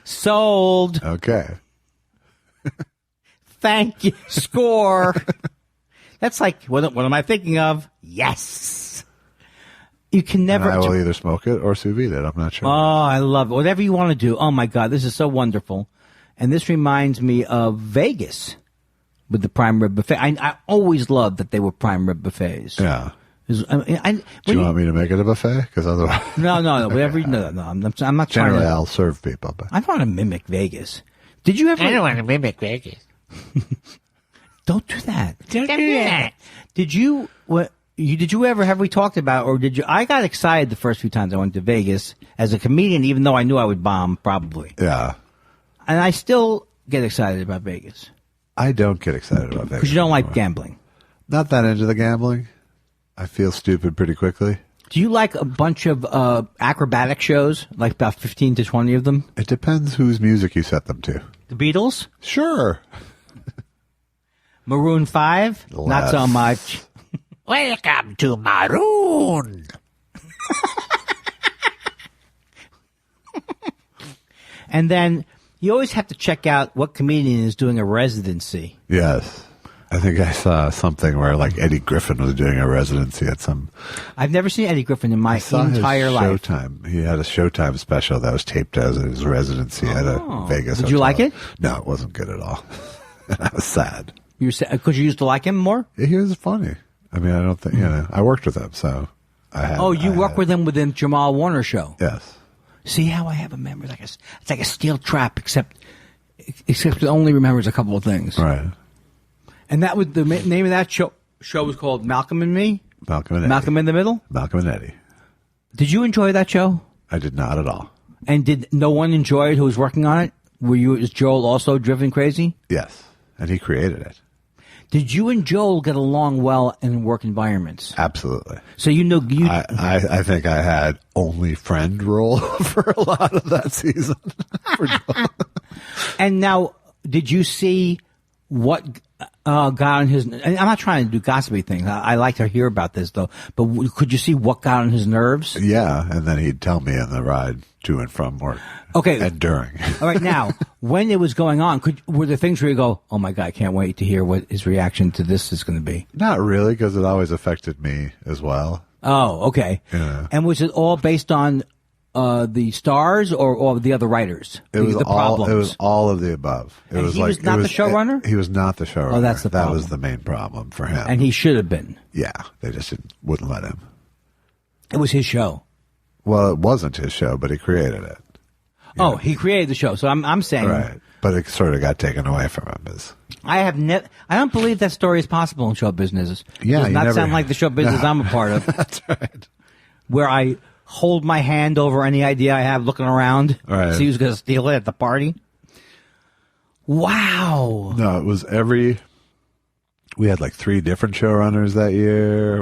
Sold. Okay. Thank you. Score. That's like, what am I thinking of? Yes. You can never. And I will either smoke it or sous vide it. I'm not sure. Oh, I love it. Whatever you want to do. Oh, my God. This is so wonderful. And this reminds me of Vegas with the prime rib buffet. I always loved that they were prime rib buffets. Yeah. Do Do you want me to make it a buffet? Because otherwise, No, whatever. No. I'm not trying generally to. I'll serve people. But I don't want to mimic Vegas. Did you ever? I don't want to mimic Vegas. Don't do that. Don't do that. Did you? Did you ever? Have we talked about? Or did you? I got excited the first few times I went to Vegas as a comedian, even though I knew I would bomb probably. yeah, And I still get excited about Vegas I don't get excited about Vegas because you don't like anymore. gambling. Not that into the gambling. I feel stupid pretty quickly. Do you like a bunch of acrobatic shows, like about 15 to 20 of them? It depends whose music you set them to. The Beatles, Sure. Maroon 5, not so Less. much. Welcome to Maroon. And then you always have to check out what comedian is doing a residency. Yes. I think I saw something where like Eddie Griffin was doing a residency at some. I've never seen Eddie Griffin in my Saw entire his life. Showtime. He had a Showtime special that was taped as his residency at a Vegas. Did you hotel. like it? No, it wasn't good at all. And I was sad. Because you used to like him more? He was funny. I mean, I don't think I worked with him, so I had. Oh, you work with him within Jamal Warner show. Yes. See how I have a memory? It's like a steel trap, except it only remembers a couple of things. Right. And that was the name of that show. Show was called Malcolm and Me. Malcolm and Eddie. Malcolm in the Middle. Malcolm and Eddie. Did you enjoy that show? I did not at all. And did no one enjoy it who was working on it? Is Joel also driven crazy? Yes, and he created it. Did you and Joel get along well in work environments? Absolutely. So you know you. I think I had only friend role for a lot of that season. For Joel. And now, did you see what got on his? And I'm not trying to do gossipy things. I like to hear about this though. But could you see what got on his nerves? Yeah, and then he'd tell me in the ride to and from work. Okay. And during. All right, now, when it was going on, were there things where you go, oh my God, I can't wait to hear what his reaction to this is going to be? Not really, because it always affected me as well. Oh, okay. Yeah. And was it all based on the stars or the other writers? It was the all. problems? It was all of the above. It And was he like was not the showrunner? He was not the showrunner. Oh, that's the That problem. was the main problem for him. And he should have been. Yeah, they just wouldn't let him. It was his show. Well, it wasn't his show, but he created it. Oh, he created the show. So I'm saying, Right. But it sort of got taken away from him. I don't believe that story is possible in show business. Yeah, it does you not never- sound like the show business I'm a part of. That's right. Where I hold my hand over any idea I have, looking around, Right. see who's going to steal it at the party. Wow. No, it was we had like 3 different showrunners that year.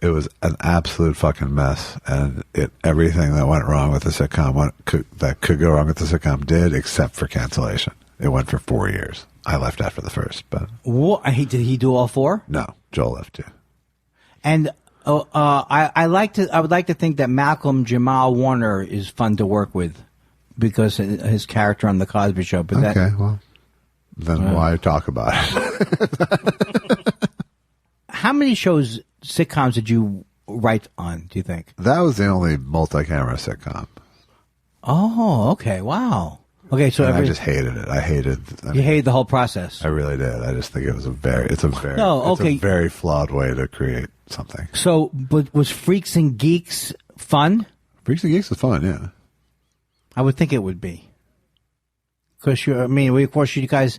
It was an absolute fucking mess, and everything that went wrong with the sitcom that could go wrong with the sitcom did, except for cancellation. It went for 4 years. I left after the first, but Did he do all 4? no, Joel left too. And I would like to think that Malcolm Jamal Warner is fun to work with because his character on the Cosby Show. But Okay, well, then why talk about it? how many sitcoms did you write on? Do you think? That was the only multi-camera sitcom. Oh, okay, wow. Okay, so And I just hated it. you hated the whole process. I really did. I just think it was a okay. very flawed way to create something. So, but was Freaks and Geeks fun? Freaks and Geeks was fun, yeah. I would think it would be. Because you guys.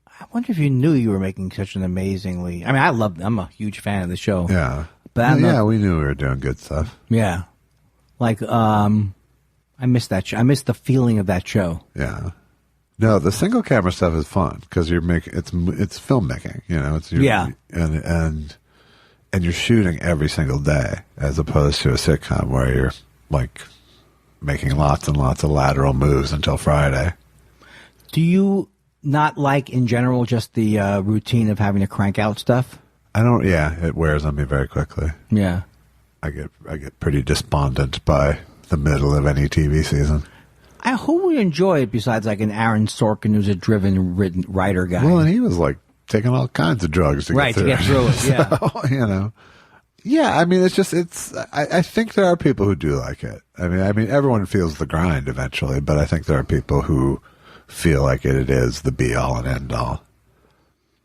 I wonder if you knew you were making such an amazingly. I mean, I'm a huge fan of the show. Yeah. But we knew we were doing good stuff. Yeah. Like, I missed that show. I missed the feeling of that show. Yeah. No, the single camera stuff is fun because you're making it's filmmaking. You know, and you're shooting every single day as opposed to a sitcom where you're like making lots and lots of lateral moves until Friday. Do you not like, in general, just the routine of having to crank out stuff? I don't. Yeah, it wears on me very quickly. Yeah. I get pretty despondent by the middle of any TV season. Who would you enjoy it besides like an Aaron Sorkin, who's a driven writer guy? Well, and he was like taking all kinds of drugs to get through it. Yeah. So, you know. Yeah, I mean, I think there are people who do like it. I mean, everyone feels the grind eventually, but I think there are people who feel like it is the be all and end all.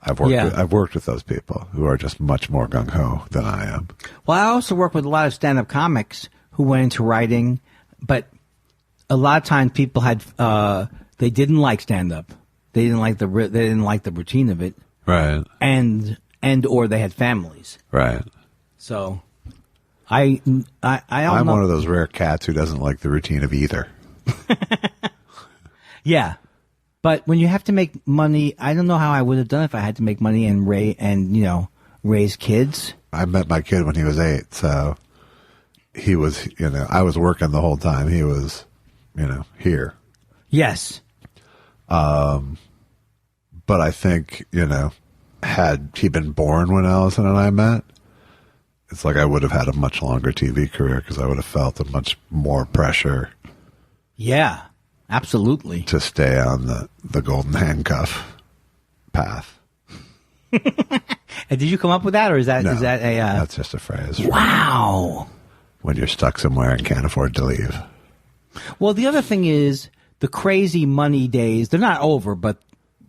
I've worked with those people who are just much more gung ho than I am. Well, I also work with a lot of stand-up comics who went into writing, but a lot of times people had they didn't like stand-up. They didn't like the routine of it, right? And or they had families, right? So, I'm one of those rare cats who doesn't like the routine of either. Yeah, but when you have to make money, I don't know how I would have done if I had to make money and raise kids. I met my kid when he was 8, so he was, I was working the whole time. He was, here. Yes. But I think, had he been born when Allison and I met, it's like I would have had a much longer TV career because I would have felt a much more pressure. Yeah, absolutely. To stay on the golden handcuff path. And did you come up with that, or is that a? That's just a phrase. Wow. When you're stuck somewhere and can't afford to leave. Well, the other thing is the crazy money days. They're not over, but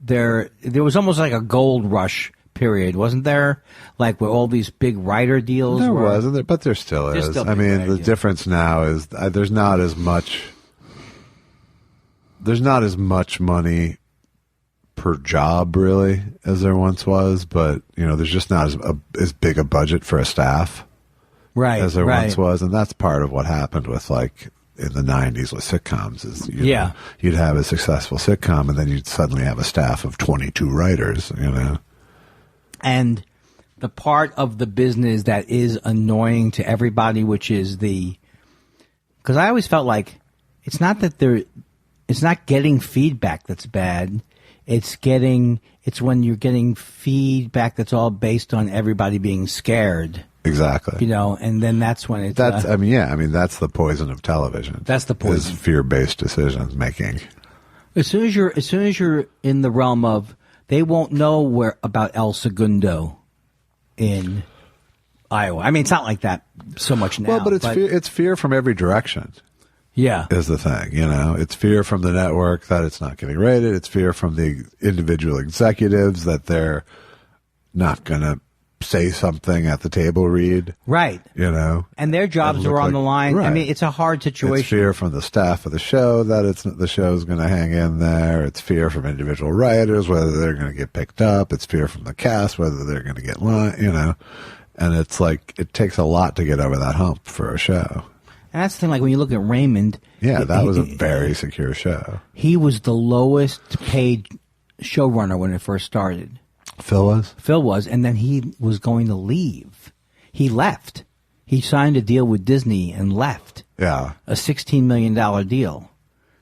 there was almost like a gold rush period, wasn't there? Like where all these big writer deals there were. Wasn't there, but there still is. Still the difference now is there's not as much money per job really as there once was, but there's just not as big a budget for a staff as there once was, and that's part of what happened with like in the 90s with sitcoms is you'd have a successful sitcom and then you'd suddenly have a staff of 22 writers, And the part of the business that is annoying to everybody, which is because I always felt like it's not getting feedback that's bad. It's when you're getting feedback that's all based on everybody being scared. Exactly. And then that's when it's... that's the poison of television. That's the poison. Is fear-based decision making. As soon as you're in the realm of... They won't know about El Segundo in Iowa. I mean, it's not like that so much now. Well, but it's fear from every direction. Yeah. Is the thing, It's fear from the network that it's not getting rated. It's fear from the individual executives that they're not going to say something at the table read. Right. And their jobs are on the line. Right. I mean, it's a hard situation. It's fear from the staff of the show that the show's going to hang in there. It's fear from individual writers, whether they're going to get picked up. It's fear from the cast, whether they're going to get And it's like, it takes a lot to get over that hump for a show. And that's the thing, like when you look at Raymond. Yeah, that was a very secure show. He was the lowest paid showrunner when it first started. Phil was, and then he was going to leave. He left. He signed a deal with Disney and left. Yeah. A $16 million deal.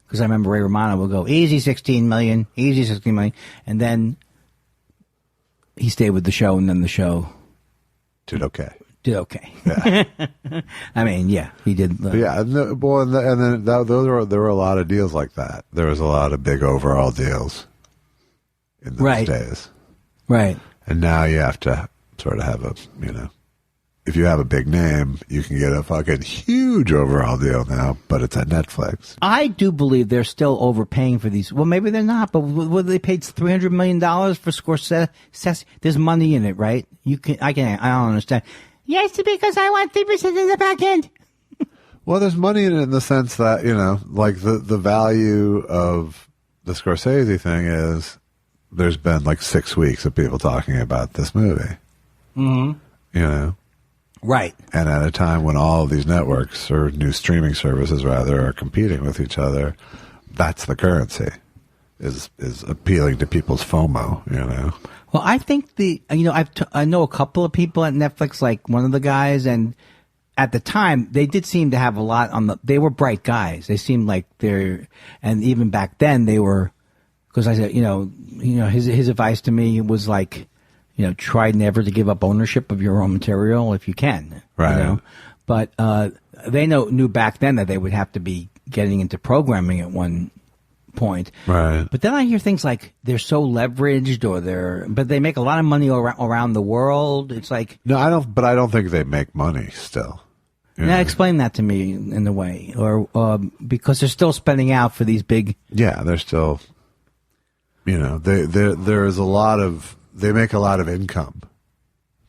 Because I remember Ray Romano would go, easy $16 million, easy $16 million. And then he stayed with the show, and then the show did okay. Yeah. I mean, yeah, he did. There were a lot of deals like that. There was a lot of big overall deals in those days. Right. And now you have to sort of have if you have a big name, you can get a fucking huge overall deal now, but it's at Netflix. I do believe they're still overpaying for these. Well, maybe they're not, but they paid $300 million for Scorsese. There's money in it, right? I don't understand. Yes, because I want 3% in the back end. Well, there's money in it in the sense that, like the value of the Scorsese thing is there's been like 6 weeks of people talking about this movie. Mm-hmm. Right. And at a time when all of these networks or new streaming services rather are competing with each other, that's the currency. is appealing to people's FOMO, Well, I think I know a couple of people at Netflix, like one of the guys, and at the time they did seem to have a lot they were bright guys. They seemed like and even back then they were, because I said, his advice to me was like, try never to give up ownership of your own material if you can. Right. But they knew back then that they would have to be getting into programming at one point. Right. But then I hear things like they're so leveraged, but they make a lot of money around the world. It's like, No, I don't think they make money still. now explain that to me in a way, or because they're still spending out for these big. Yeah, they're still, there is a lot of, they make a lot of income,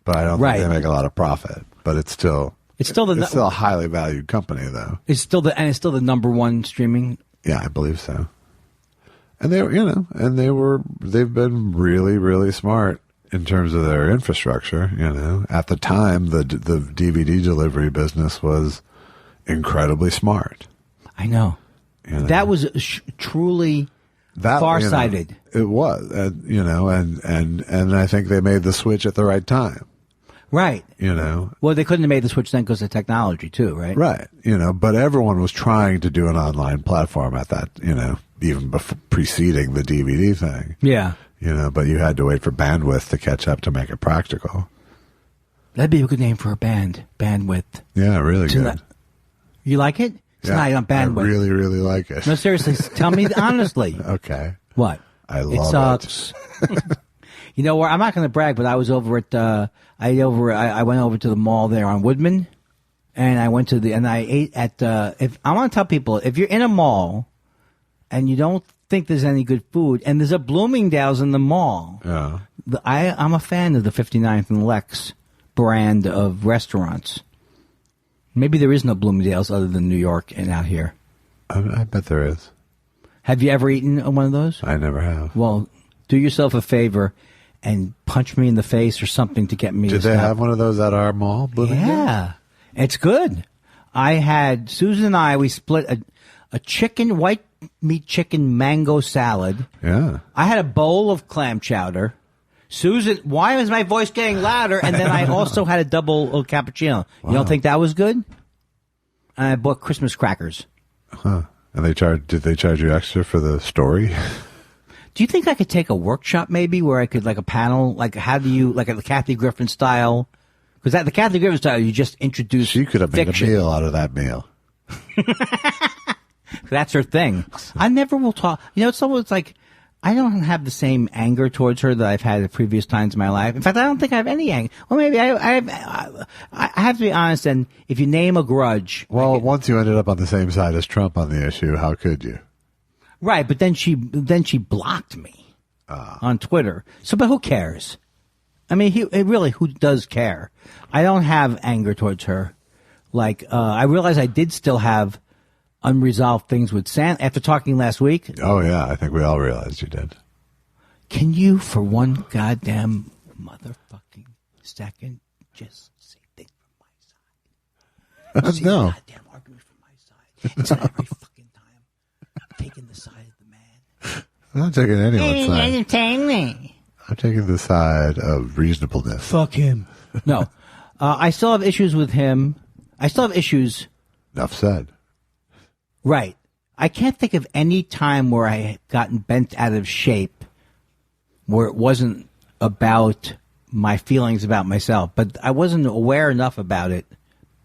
but I don't think they make a lot of profit. But it's still a highly valued company, though. It's still the number one streaming. Yeah, I believe so. And they've been really, really smart in terms of their infrastructure. At the time, the DVD delivery business was incredibly smart. I know. That was truly farsighted. It was, and I think they made the switch at the right time. Right. Well, they couldn't have made the switch then because of technology too, right? Right. But everyone was trying to do an online platform at that, even preceding the DVD thing. Yeah. But you had to wait for bandwidth to catch up to make it practical. That'd be a good name for a band. Bandwidth. Yeah, really good. You like it? It's not on bandwidth. I really, really like it. No, seriously, tell me honestly. Okay. What? I love it. Sucks. Where I'm not going to brag, but I was over at I went over to the mall there on Woodman, and I ate at if I want to tell people, if you're in a mall and you don't think there's any good food, and there's a Bloomingdale's in the mall. Yeah. I'm a fan of the 59th and Lex brand of restaurants. Maybe there is no Bloomingdale's other than New York and out here. I bet there is. Have you ever eaten one of those? I never have. Well, do yourself a favor and punch me in the face or something to get me to Did they have one of those at our mall, Bloomingdale's? Yeah. It's good. Susan and I, we split a chicken, white meat chicken mango salad. Yeah. I had a bowl of clam chowder. Susan, why is my voice getting louder? And then I also had a double cappuccino. Wow. You don't think that was good? And I bought Christmas crackers. Huh. And did they charge you extra for the story? Do you think I could take a workshop maybe where I could, like a panel, like how do you, like a Kathy Griffin style? Because at the Kathy Griffin style, you just introduce She could have made fiction. a meal out of that meal. That's her thing. I never will talk. It's always like, I don't have the same anger towards her that I've had at previous times in my life. In fact, I don't think I have any anger. Well, maybe I have to be honest. And if you name a grudge, well, once you ended up on the same side as Trump on the issue, how could you? Right, but then she blocked me on Twitter. So, but who cares? I mean, who does care? I don't have anger towards her. Like, I realize I did still have unresolved things with Sam after talking last week. Oh yeah, I think we all realized you did. Can you, for one goddamn motherfucking second, just say things from my side? No. Goddamn argument from my side. It's not every fucking time I'm taking the side of the man. I'm not taking anyone's side. Entertainment. I'm taking the side of reasonableness. Fuck him. No. I still have issues with him. I still have issues. Enough said. Right. I can't think of any time where I had gotten bent out of shape where it wasn't about my feelings about myself. But I wasn't aware enough about it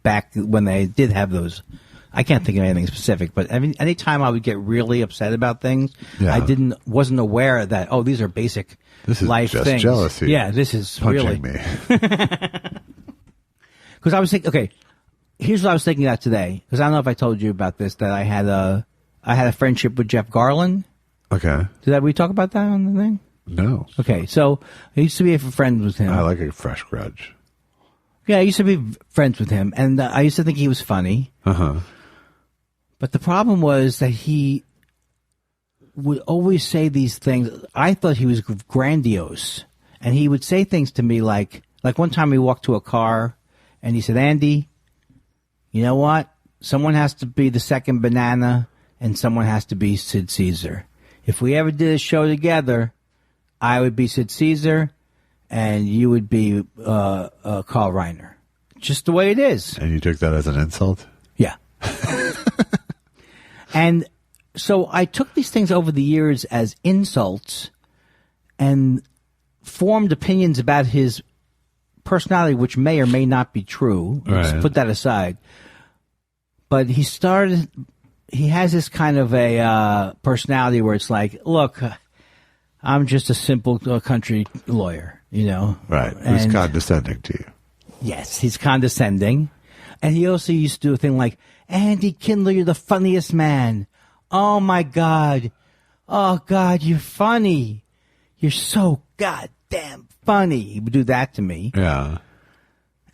back when they did have those. I can't think of anything specific, but any time I would get really upset about things, yeah. I wasn't aware that, these are basic life just things. Jealousy. Yeah, this is punching really me. Because I was thinking, okay, here's what I was thinking about today. Because I don't know if I told you about this, that I had a friendship with Jeff Garland. Okay. Did we talk about that on the thing? No. Okay, so I used to be friends with him. I like a fresh grudge. Yeah, I used to be friends with him, and I used to think he was funny. Uh-huh. But the problem was that he would always say these things. I thought he was grandiose, and he would say things to me like one time we walked to a car, and he said, "Andy, you know what? Someone has to be the second banana, and someone has to be Sid Caesar. if we ever did a show together, I would be Sid Caesar, and you would be Carl Reiner. Just the way it is. And you took that as an insult? Yeah. And so I took these things over the years as insults and formed opinions about his personality, which may or may not be true. Let's Right. put that aside. But he has this kind of a personality where it's like, look, I'm just a simple country lawyer, you know. Right. Who's And- condescending to you? Yes, he's condescending. And he also used to do a thing like, Andy Kindler, you're the funniest man. Oh, my God. Oh, God, you're funny. You're so goddamn funny. He would do that to me. Yeah.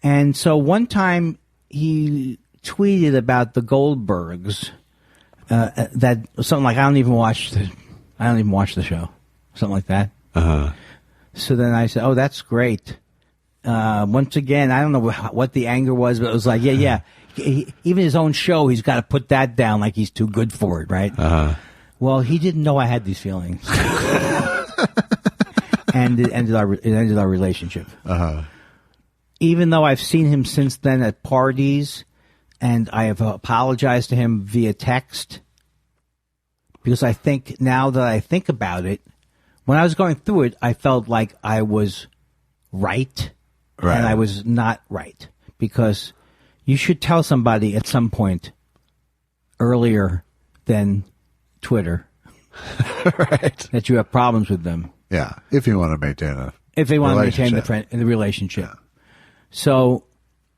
And so one time he tweeted about the Goldbergs, that something like, I don't even watch the show. Something like that. Uh-huh. So then I said, oh, that's great. Once again, I don't know what the anger was, but it was like, yeah. Even his own show, he's got to put that down like he's too good for it, right? Uh-huh. Well, he didn't know I had these feelings. And it ended our relationship. Uh-huh. Even though I've seen him since then at parties, and I have apologized to him via text, because I think now that I think about it, when I was going through it, I felt like I was right. Right. And I was not right, because you should tell somebody at some point earlier than Twitter Right. that you have problems with them Yeah. If you want to maintain a if they want to maintain relationship. the relationship. So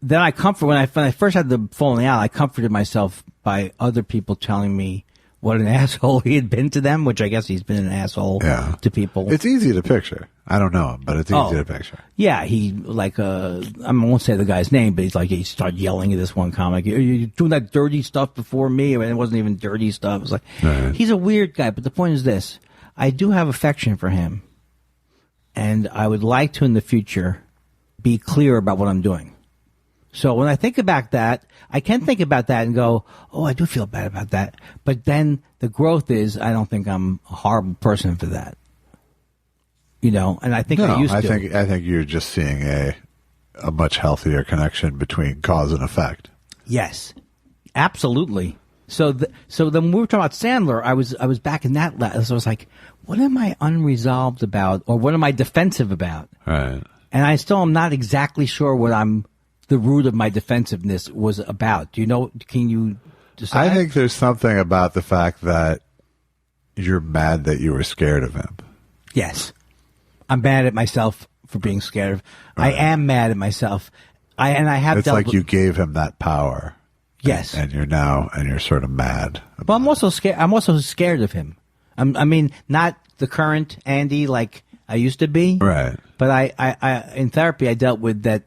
then when I first had the falling out, I comforted myself by other people telling me what an asshole he had been to them, which I guess he's been an asshole Yeah. to people. It's easy to picture. I don't know him, but it's easy Oh. to picture. Yeah, he I won't say the guy's name, but he started yelling at this one comic. You're doing that dirty stuff before me, and it wasn't even dirty stuff. It was like, Right. He's a weird guy. But the point is this: I do have affection for him, and I would like to in the future be clear about what I'm doing. So when I think about that, I can think about that and go, oh, I do feel bad about that. But then the growth is, I don't think I'm a horrible person for that. You know, and I think I used to. I think you're just seeing a much healthier connection between cause and effect. Yes, absolutely. So then when we were talking about Sandler, I was back in that. So I was like, what am I unresolved about, or what am I defensive about? Right. And I still am not exactly sure what the root of my defensiveness was about. Do you know? Can you decide? I think there's something about the fact that you're mad that you were scared of him. Yes. I'm mad at myself for being scared of. I am mad at myself. I have. It's dealt like with, you gave him that power. Yes. And you're sort of mad. But I'm also scared. I'm also scared of him. I mean, not the current Andy like I used to be. Right. But I in therapy, I dealt with that.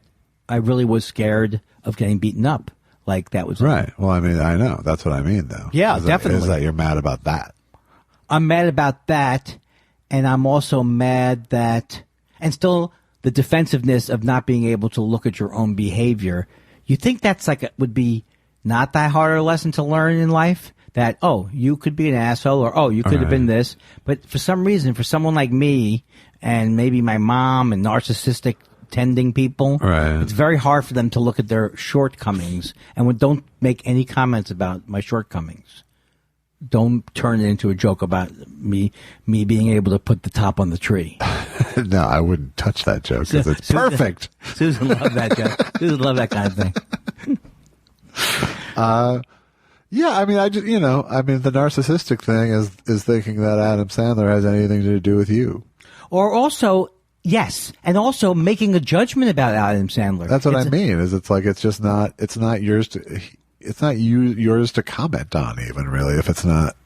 I really was scared of getting beaten up. Like that was Right. Well, I mean, I know. That's what I mean, though. Yeah, Is definitely. that you're mad about that. I'm mad about that, and I'm also mad that, and still the defensiveness of not being able to look at your own behavior. You think that's would be not that hard a lesson to learn in life? That, oh, you could be an asshole, or oh, you could have been this. But for some reason, for someone like me, and maybe my mom and narcissistic tending people, Right. it's very hard for them to look at their shortcomings, and don't make any comments about my shortcomings. Don't turn it into a joke about me being able to put the top on the tree. No, I wouldn't touch that joke because it's perfect. Susan loved that guy. Susan loved that kind of thing. Yeah, I mean, the narcissistic thing is thinking that Adam Sandler has anything to do with you. Or also, yes, and also making a judgment about Adam Sandler. That's what I mean. It's not yours to comment on, even really, if it's not.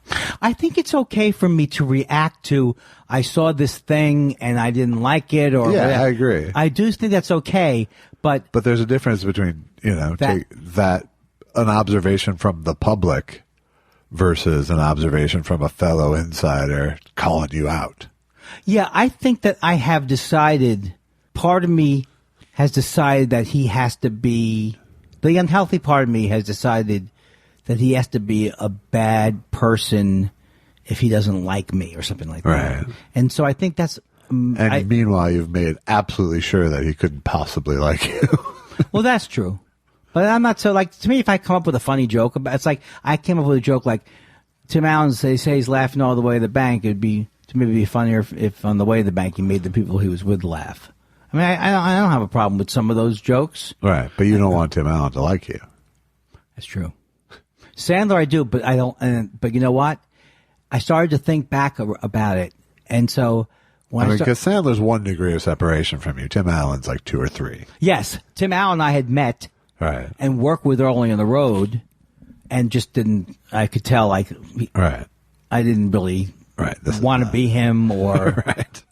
I think it's okay for me to react to, I saw this thing and I didn't like it, or Yeah, whatever. I agree. I do think that's okay, but But there's a difference between that an observation from the public versus an observation from a fellow insider calling you out. yeah, I think that I have decided, part of me has decided that he has to be, the unhealthy part of me has decided that he has to be a bad person if he doesn't like me or something like that. Right. And so I think that's. And meanwhile, you've made absolutely sure that he couldn't possibly like you. Well, that's true. But I'm not so like, to me, if I come up with a funny joke, it's like I came up with a joke like Tim Allen say he's laughing all the way to the bank. It'd be to maybe be funnier if on the way to the bank he made the people he was with laugh. I mean, I don't have a problem with some of those jokes. Right. But you don't want Tim Allen to like you. That's true. Sandler, I do, but I don't. But you know what? I started to think back about it, and so when because Sandler's 1 degree of separation from you. Tim Allen's like 2 or 3. Yes, Tim Allen and I had met, right, and worked with early on the road, and just didn't. I could tell, like, right, I didn't really want to be him, or right.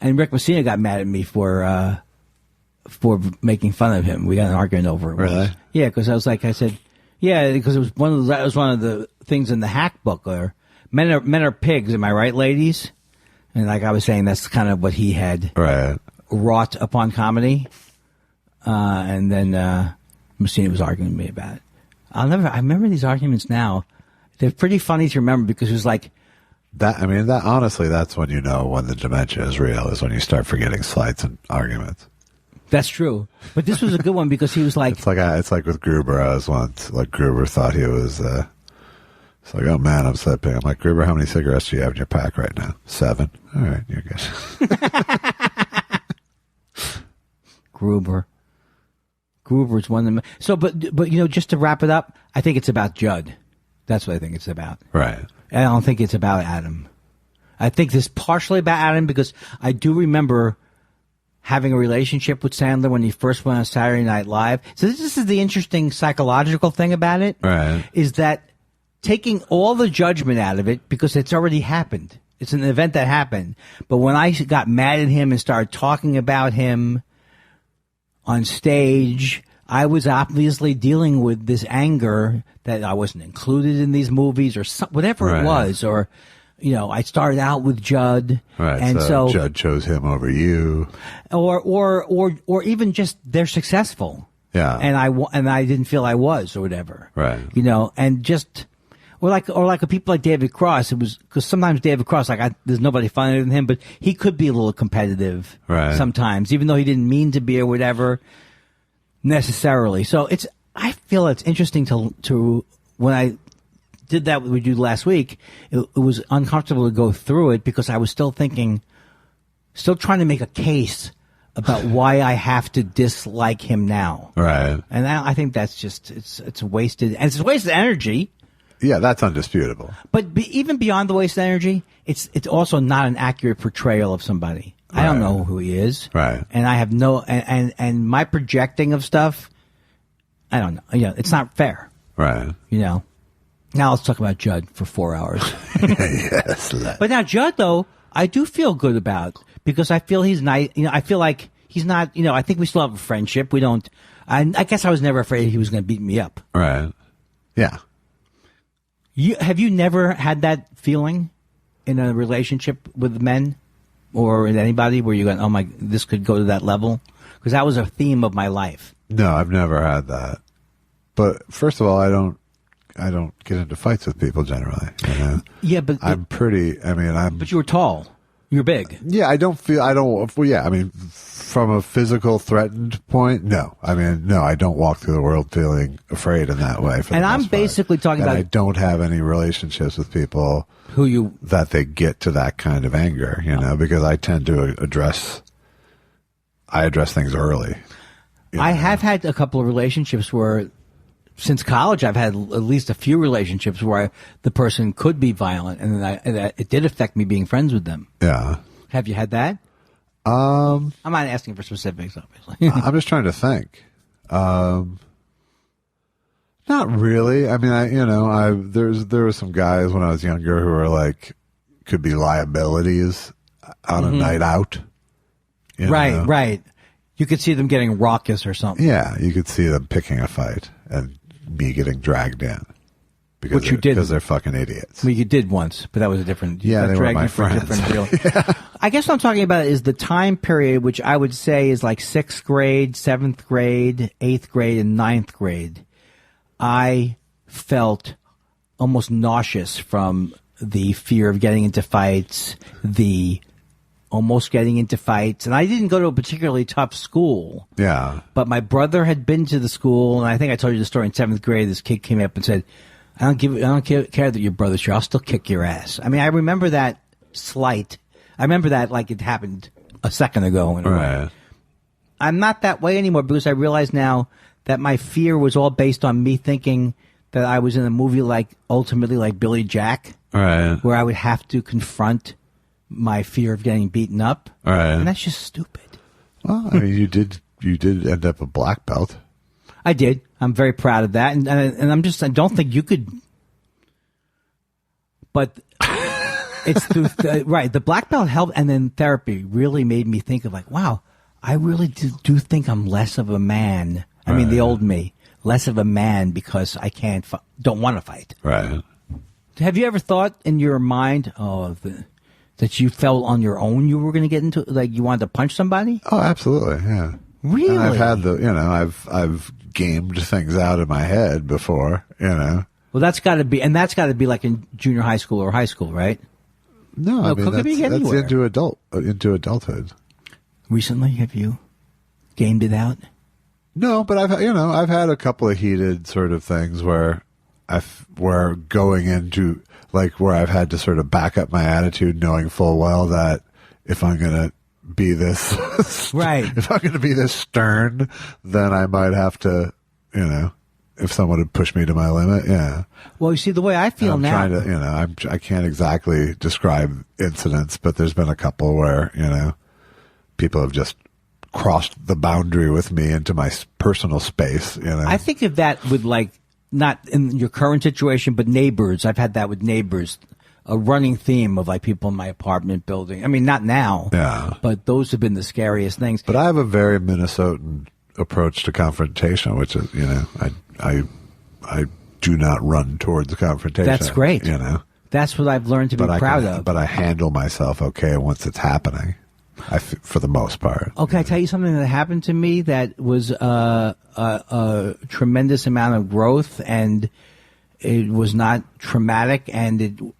And Rick Messina got mad at me for making fun of him. We got an argument over it. Really? Yeah, because I said, yeah, because it was that was one of the things in the Hack book, or men are pigs. Am I right, ladies? And like I was saying, that's kind of what he had wrought upon comedy. And then Messina was arguing with me about it. I remember these arguments now. They're pretty funny to remember because it was like. That honestly, that's when you know when the dementia is real, is when you start forgetting slights and arguments. That's true. But this was a good one because he was like... It's like with Gruber. I was once, like, Gruber thought he was, it's like, oh man, I'm slipping. I'm like, Gruber, how many cigarettes do you have in your pack right now? 7. All right, you're good. Gruber's one of them. So, but just to wrap it up, I think it's about Judd. That's what I think it's about. Right. I don't think it's about Adam. I think this is partially about Adam because I do remember having a relationship with Sandler when he first went on Saturday Night Live. So this is the interesting psychological thing about it. Right. Is that taking all the judgment out of it because it's already happened. It's an event that happened. But when I got mad at him and started talking about him on stage, I was obviously dealing with this anger that I wasn't included in these movies or whatever it was, or, I started out with Judd. Right. And so Judd chose him over you. Or even just they're successful. Yeah. And I didn't feel I was or whatever. Right. And just, or like people like David Cross, it was, because sometimes David Cross, there's nobody funnier than him, but he could be a little competitive sometimes, even though he didn't mean to be or whatever. Necessarily. So I feel it's interesting to when I did that with you last week, it was uncomfortable to go through it because I was still trying to make a case about why I have to dislike him now. Right. And I think that's just, it's wasted, and it's wasted energy. Yeah, that's undisputable. But even beyond the wasted energy, it's also not an accurate portrayal of somebody. I don't know who he is. Right. And I have and my projecting of stuff, I don't know. It's not fair. Right. Now let's talk about Judd for 4 hours. Yes. But now Judd, though, I do feel good about because I feel he's nice. I feel like he's not, I think we still have a friendship. We don't, I guess I was never afraid he was going to beat me up. Right. Yeah. Have you never had that feeling in a relationship with men? Or in anybody where you go, oh my, this could go to that level? Because that was a theme of my life. No, I've never had that. But first of all, I don't get into fights with people generally. Yeah, but I'm pretty. But you were tall. You're big. Yeah, from a physical threatened point, no. No, I don't walk through the world feeling afraid in that way. And I'm basically talking about. I don't have any relationships with people that they get to that kind of anger, because I tend to address things early. I have had a couple of relationships where, since college, I've had at least a few relationships where the person could be violent, and it did affect me being friends with them. Yeah. Have you had that? I'm not asking for specifics, obviously. I'm just trying to think. Not really. There were some guys when I was younger who were could be liabilities on a night out. Right. You could see them getting raucous or something. Yeah, you could see them picking a fight and me getting dragged in. Which you did. Because they're fucking idiots. Well, you did once, but that was a different... Yeah, they were my friends. Yeah. I guess what I'm talking about is the time period, which I would say is like 6th grade, 7th grade, 8th grade, and 9th grade. I felt almost nauseous from the fear of getting into fights, the almost getting into fights. And I didn't go to a particularly tough school. Yeah. But my brother had been to the school, and I think I told you the story in 7th grade. This kid came up and said, I don't care that your brother's here. I'll still kick your ass. I mean, I remember that slight. I remember that like it happened a second ago. In a way. I'm not that way anymore because I realize now that my fear was all based on me thinking that I was in a movie ultimately like Billy Jack. Right. Where I would have to confront my fear of getting beaten up. Right. And that's just stupid. Well, I mean, you did end up a black belt. I did. I'm very proud of that. And I don't think you could, but it's through, right. The black belt helped. And then therapy really made me think of like, wow, I really do think I'm less of a man. I mean, the old me, less of a man because I don't want to fight. Right. Have you ever thought in your mind, that you felt on your own you were going to get into, like you wanted to punch somebody? Oh, absolutely. Yeah. Really? And I've had I've gamed things out in my head before, Well, that's got to be like in junior high school or high school, right? No, I mean, that's anywhere. into adulthood. Recently, have you gamed it out? No, but I've had a couple of heated sort of things where going into like where I've had to sort of back up my attitude, knowing full well that if I'm going to be this right, if I'm going to be this stern, then I might have to, if someone would push me to my limit. Yeah. Well, you see, the way I feel now, trying to, I can't exactly describe incidents, but there's been a couple where people have just crossed the boundary with me into my personal space. I think of that with like. Not in your current situation, but neighbors. I've had that with neighbors. A running theme of like people in my apartment building. I mean, not now. Yeah. But those have been the scariest things. But I have a very Minnesotan approach to confrontation, which is, I do not run towards confrontation. That's great. That's what I've learned to be proud of. But I handle myself okay once it's happening. For the most part. Okay, I tell you something that happened to me that was a tremendous amount of growth, and it was not traumatic, and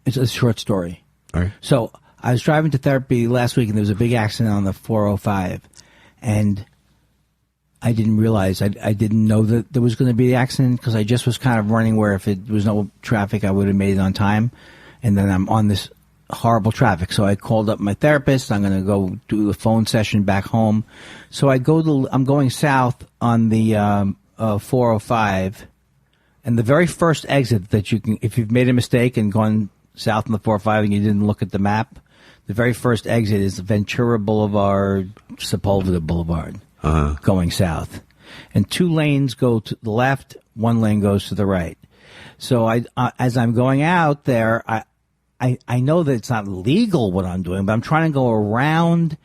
it's a short story. All right. So I was driving to therapy last week, and there was a big accident on the 405, and I didn't realize, I didn't know that there was going to be the accident because I just was kind of running where if it was no traffic, I would have made it on time, and then I'm on this horrible traffic. So I called up my therapist. I'm going to go do a phone session back home. So I'm going south on the 405, and the very first exit that you can, if you've made a mistake and gone south on the 405 and you didn't look at the map, the very first exit is Ventura Boulevard, Sepulveda Boulevard, going south. And 2 lanes go to the left, 1 lane goes to the right. So as I'm going out there, I know that it's not legal what I'm doing, but I'm trying to go around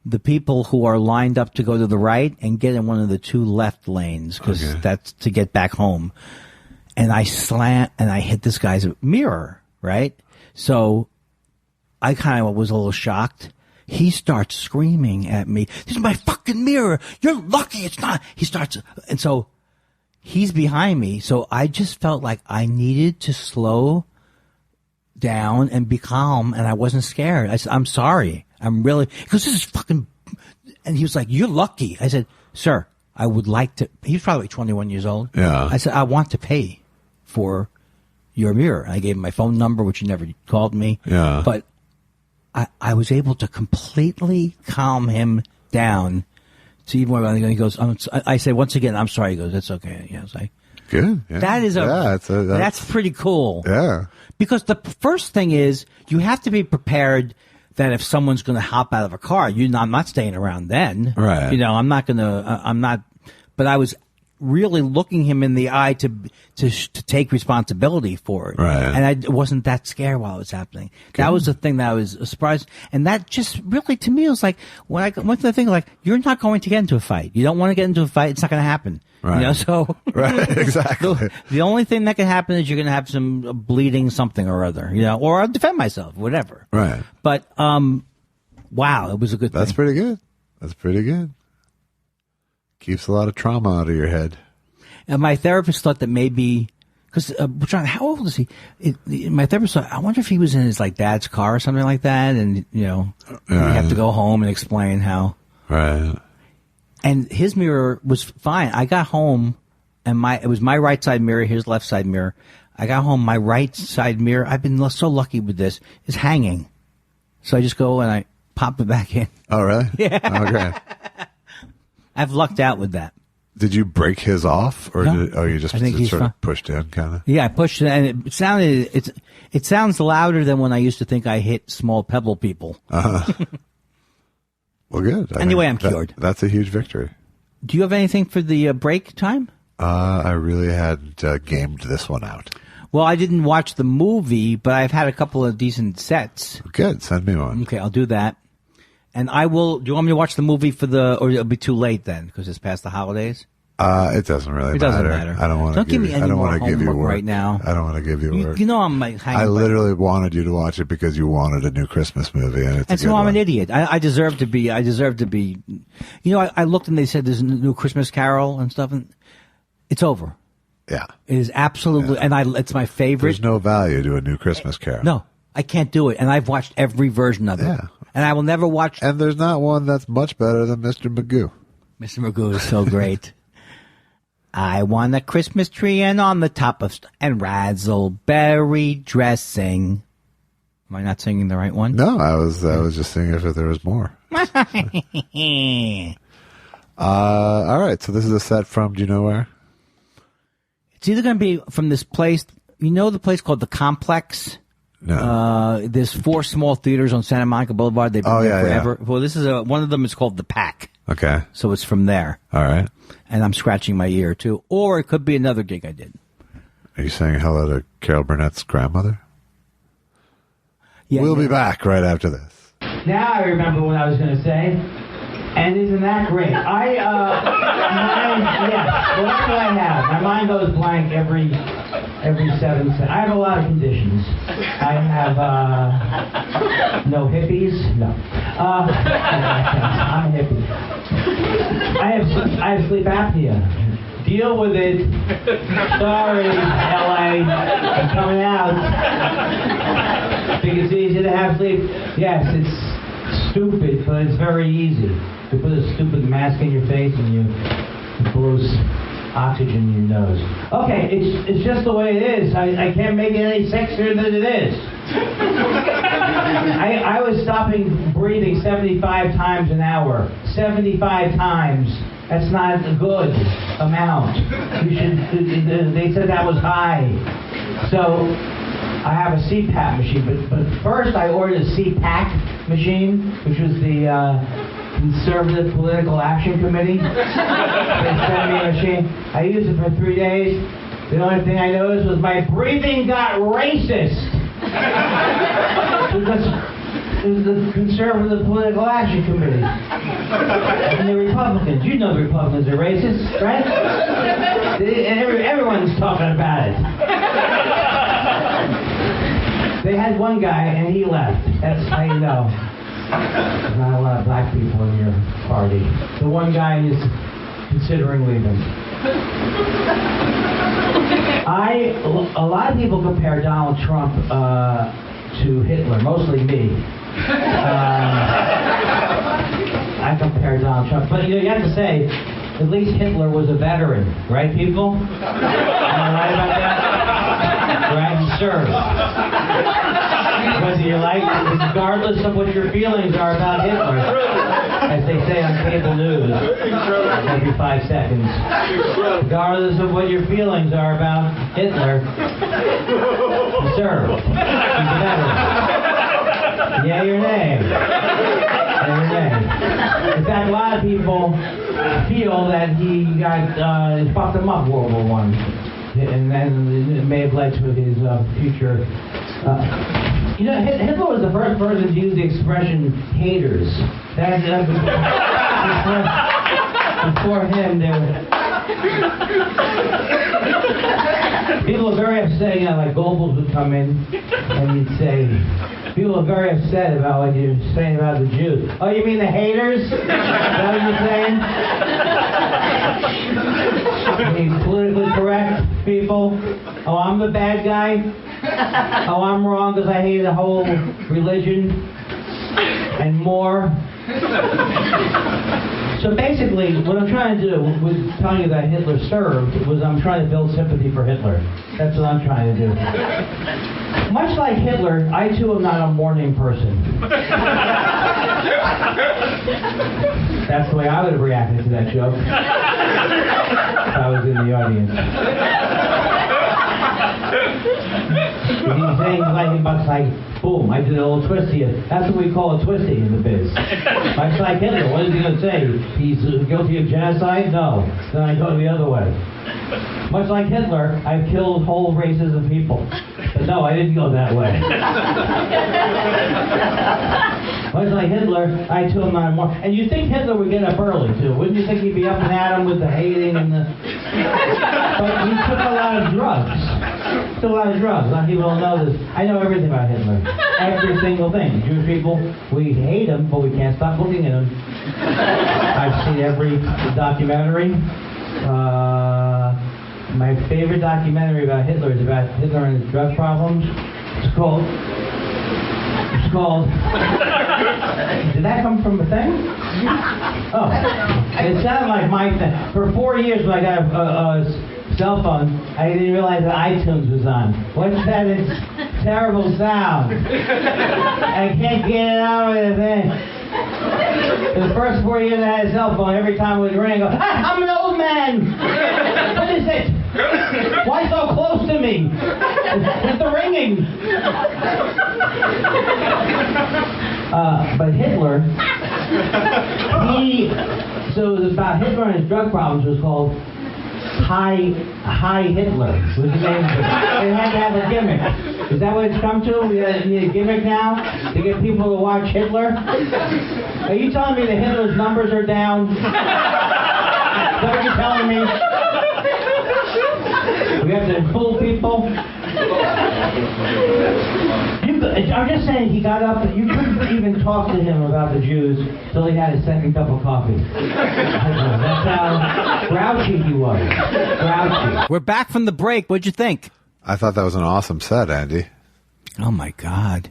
the people who are lined up to go to the right and get in one of the 2 left lanes because that's to get back home. And I hit this guy's mirror, right? So I kind of was a little shocked. He starts screaming at me, "This is my fucking mirror. You're lucky it's not." He starts, and so he's behind me. So I just felt like I needed to slow down and be calm, and I wasn't scared. I said, "I'm sorry. I'm really," because this is fucking, and he was like, "You're lucky." I said, "Sir, I would like to," he was probably 21 years old. Yeah. I said, "I want to pay for your mirror." I gave him my phone number, which he never called me. Yeah. But I was able to completely calm him down to even when he goes, I say, "Once again, I'm sorry." He goes, "That's okay." Yeah, I was like, good. Yeah. That is that's pretty cool. Yeah. Because the first thing is you have to be prepared that if someone's going to hop out of a car, I'm not staying around then. Right. I'm not, but I was really looking him in the eye to take responsibility for it. Right. And I wasn't that scared while it was happening. Good. That was the thing that I was surprised. And that just really, to me, was like, when I went to the thing, like, you're not going to get into a fight. You don't want to get into a fight. It's not going to happen. Right. So. Right, exactly. The only thing that can happen is you're going to have some bleeding something or other, or I'll defend myself, whatever. Right. But, wow, it was a good thing. That's pretty good. That's pretty good. Keeps a lot of trauma out of your head. And my therapist thought that maybe, Because John, how old is he? My therapist thought, I wonder if he was in his like dad's car or something like that, and you have to go home and explain how. Right. And his mirror was fine. I got home, and it was my right side mirror, his left side mirror. I got home, my right side mirror. I've been so lucky with this. Is hanging, so I just go and I pop it back in. Oh, really? Yeah. Okay. I've lucked out with that. Did you break his off, or No. you just I think he's sort fine. of pushed in, kind of? Yeah, I pushed it, and it sounds louder than when I used to think I hit small pebble people. Well, good. Anyway, I'm cured. That's a huge victory. Do you have anything for the break time? I really had gamed this one out. Well, I didn't watch the movie, but I've had a couple of decent sets. Good. Send me one. Okay, I'll do that. And I will. Do you want me to watch the movie or it'll be too late then because it's past the holidays? It doesn't really matter. It doesn't matter. I don't want to. Don't give me any more give you homework work right now. I don't want to give you work. You know I'm like hanging. I literally wanted you to watch it because you wanted a new Christmas movie, and it's. And a good so I'm one. an idiot. I deserve to be. You know, I looked and they said there's a new Christmas Carol and stuff, and it's over. Yeah. It is absolutely, and it's my favorite. There's no value to a new Christmas Carol. No, I can't do it, and I've watched every version of it. Yeah. And I will never watch. And there's not one that's much better than Mr. Magoo. Mr. Magoo is so great. I want a Christmas tree and on the top of and razzleberry dressing. Am I not singing the right one? No, I was just seeing if there was more. All right, so this is a set from, do you know where? It's either going to be from this place. You know the place called the Complex? No. There's 4 small theaters on Santa Monica Boulevard. They've been there forever. Yeah. Well, this is one of them is called the Pack. Okay. So it's from there. All right. And I'm scratching my ear too. Or it could be another gig I did. Are you saying hello to Carol Burnett's grandmother? Yeah. We'll be back right after this. Now I remember what I was going to say. And isn't that great? Well, that's what I have. My mind goes blank every 7 seconds. I have a lot of conditions. I have, no hippies. No. I'm a hippie. I have sleep apnea. Deal with it. Sorry, LA. I'm coming out. Think it's easy to have sleep? Yes, it's stupid, but it's very easy. You put a stupid mask in your face and you blows oxygen in your nose. Okay, it's just the way it is. I can't make it any sexier than it is. I was stopping breathing 75 times an hour. 75 times. That's not a good amount. They said that was high. So I have a CPAP machine, but first I ordered a CPAC machine, which was the Conservative Political Action Committee. They sent me a machine. I used it for 3 days. The only thing I noticed was my breathing got racist. Because it was the Conservative Political Action Committee. And the Republicans. You know the Republicans are racist, right? Everyone's talking about it. They had one guy and he left. That's how you know. There's not a lot of black people in your party. The one guy is considering leaving. A lot of people compare Donald Trump to Hitler, mostly me. I compare Donald Trump, but you have to say, at least Hitler was a veteran, right, people? Am I right about that? Right, he served. Whether you like, regardless of what your feelings are about Hitler, as they say on cable news every 5 seconds, regardless of what your feelings are about Hitler, he served. He's a veteran. Yay or nay? Yay or nay? In fact, a lot of people feel that he fucked him up World War I. And then it may have led to his future. Hitler was the first person to use the expression haters. Before him, there were people were very upset. Like Goebbels would come in and he'd say, people are very upset about what you're saying about the Jews. Oh, you mean the haters? Is that what you're saying? The politically correct people. Oh, I'm the bad guy. Oh, I'm wrong because I hate the whole religion and more. So basically, what I'm trying to do with telling you that Hitler served was I'm trying to build sympathy for Hitler. That's what I'm trying to do. Much like Hitler, I too am not a morning person. That's the way I would have reacted to that joke if I was in the audience. He's saying like, boom, I did a little twisty. That's what we call a twisty in the biz. Much like Hitler, what is he going to say? He's guilty of genocide? No. Then I go the other way. Much like Hitler, I've killed whole races of people. But no, I didn't go that way. Much like Hitler, I too am not more. And you think Hitler would get up early, too. Wouldn't you think he'd be up and at him with the hating and the... But he took a lot of drugs. Took a lot of drugs. A lot of people don't know this. I know everything about Hitler. Every single thing. Jewish people, we hate him, but we can't stop looking at him. I've seen every documentary. My favorite documentary about Hitler is about Hitler and his drug problems. It's called... Did that come from a thing? Oh. It sounded like my thing. For 4 years when I got a cell phone, I didn't realize that iTunes was on. What's that? It's terrible sound. I can't get it out of the thing. For the first 4 years I had a cell phone, every time it would ring, I go, I'm an old man! What is it? Why so close to me? It's the ringing. But Hitler, so it was about Hitler and his drug problems. It was called High Hitler. Was the name of it. It had to have a gimmick. Is that what it's come to? We need a gimmick now to get people to watch Hitler? Are you telling me that Hitler's numbers are down? Is that what you're telling me? We have to fool people. I'm just saying, he got up. You couldn't even talk to him about the Jews till he had his second cup of coffee. That's how grouchy he was. Grouchy. We're back from the break. What'd you think? I thought that was an awesome set, Andy. Oh my God!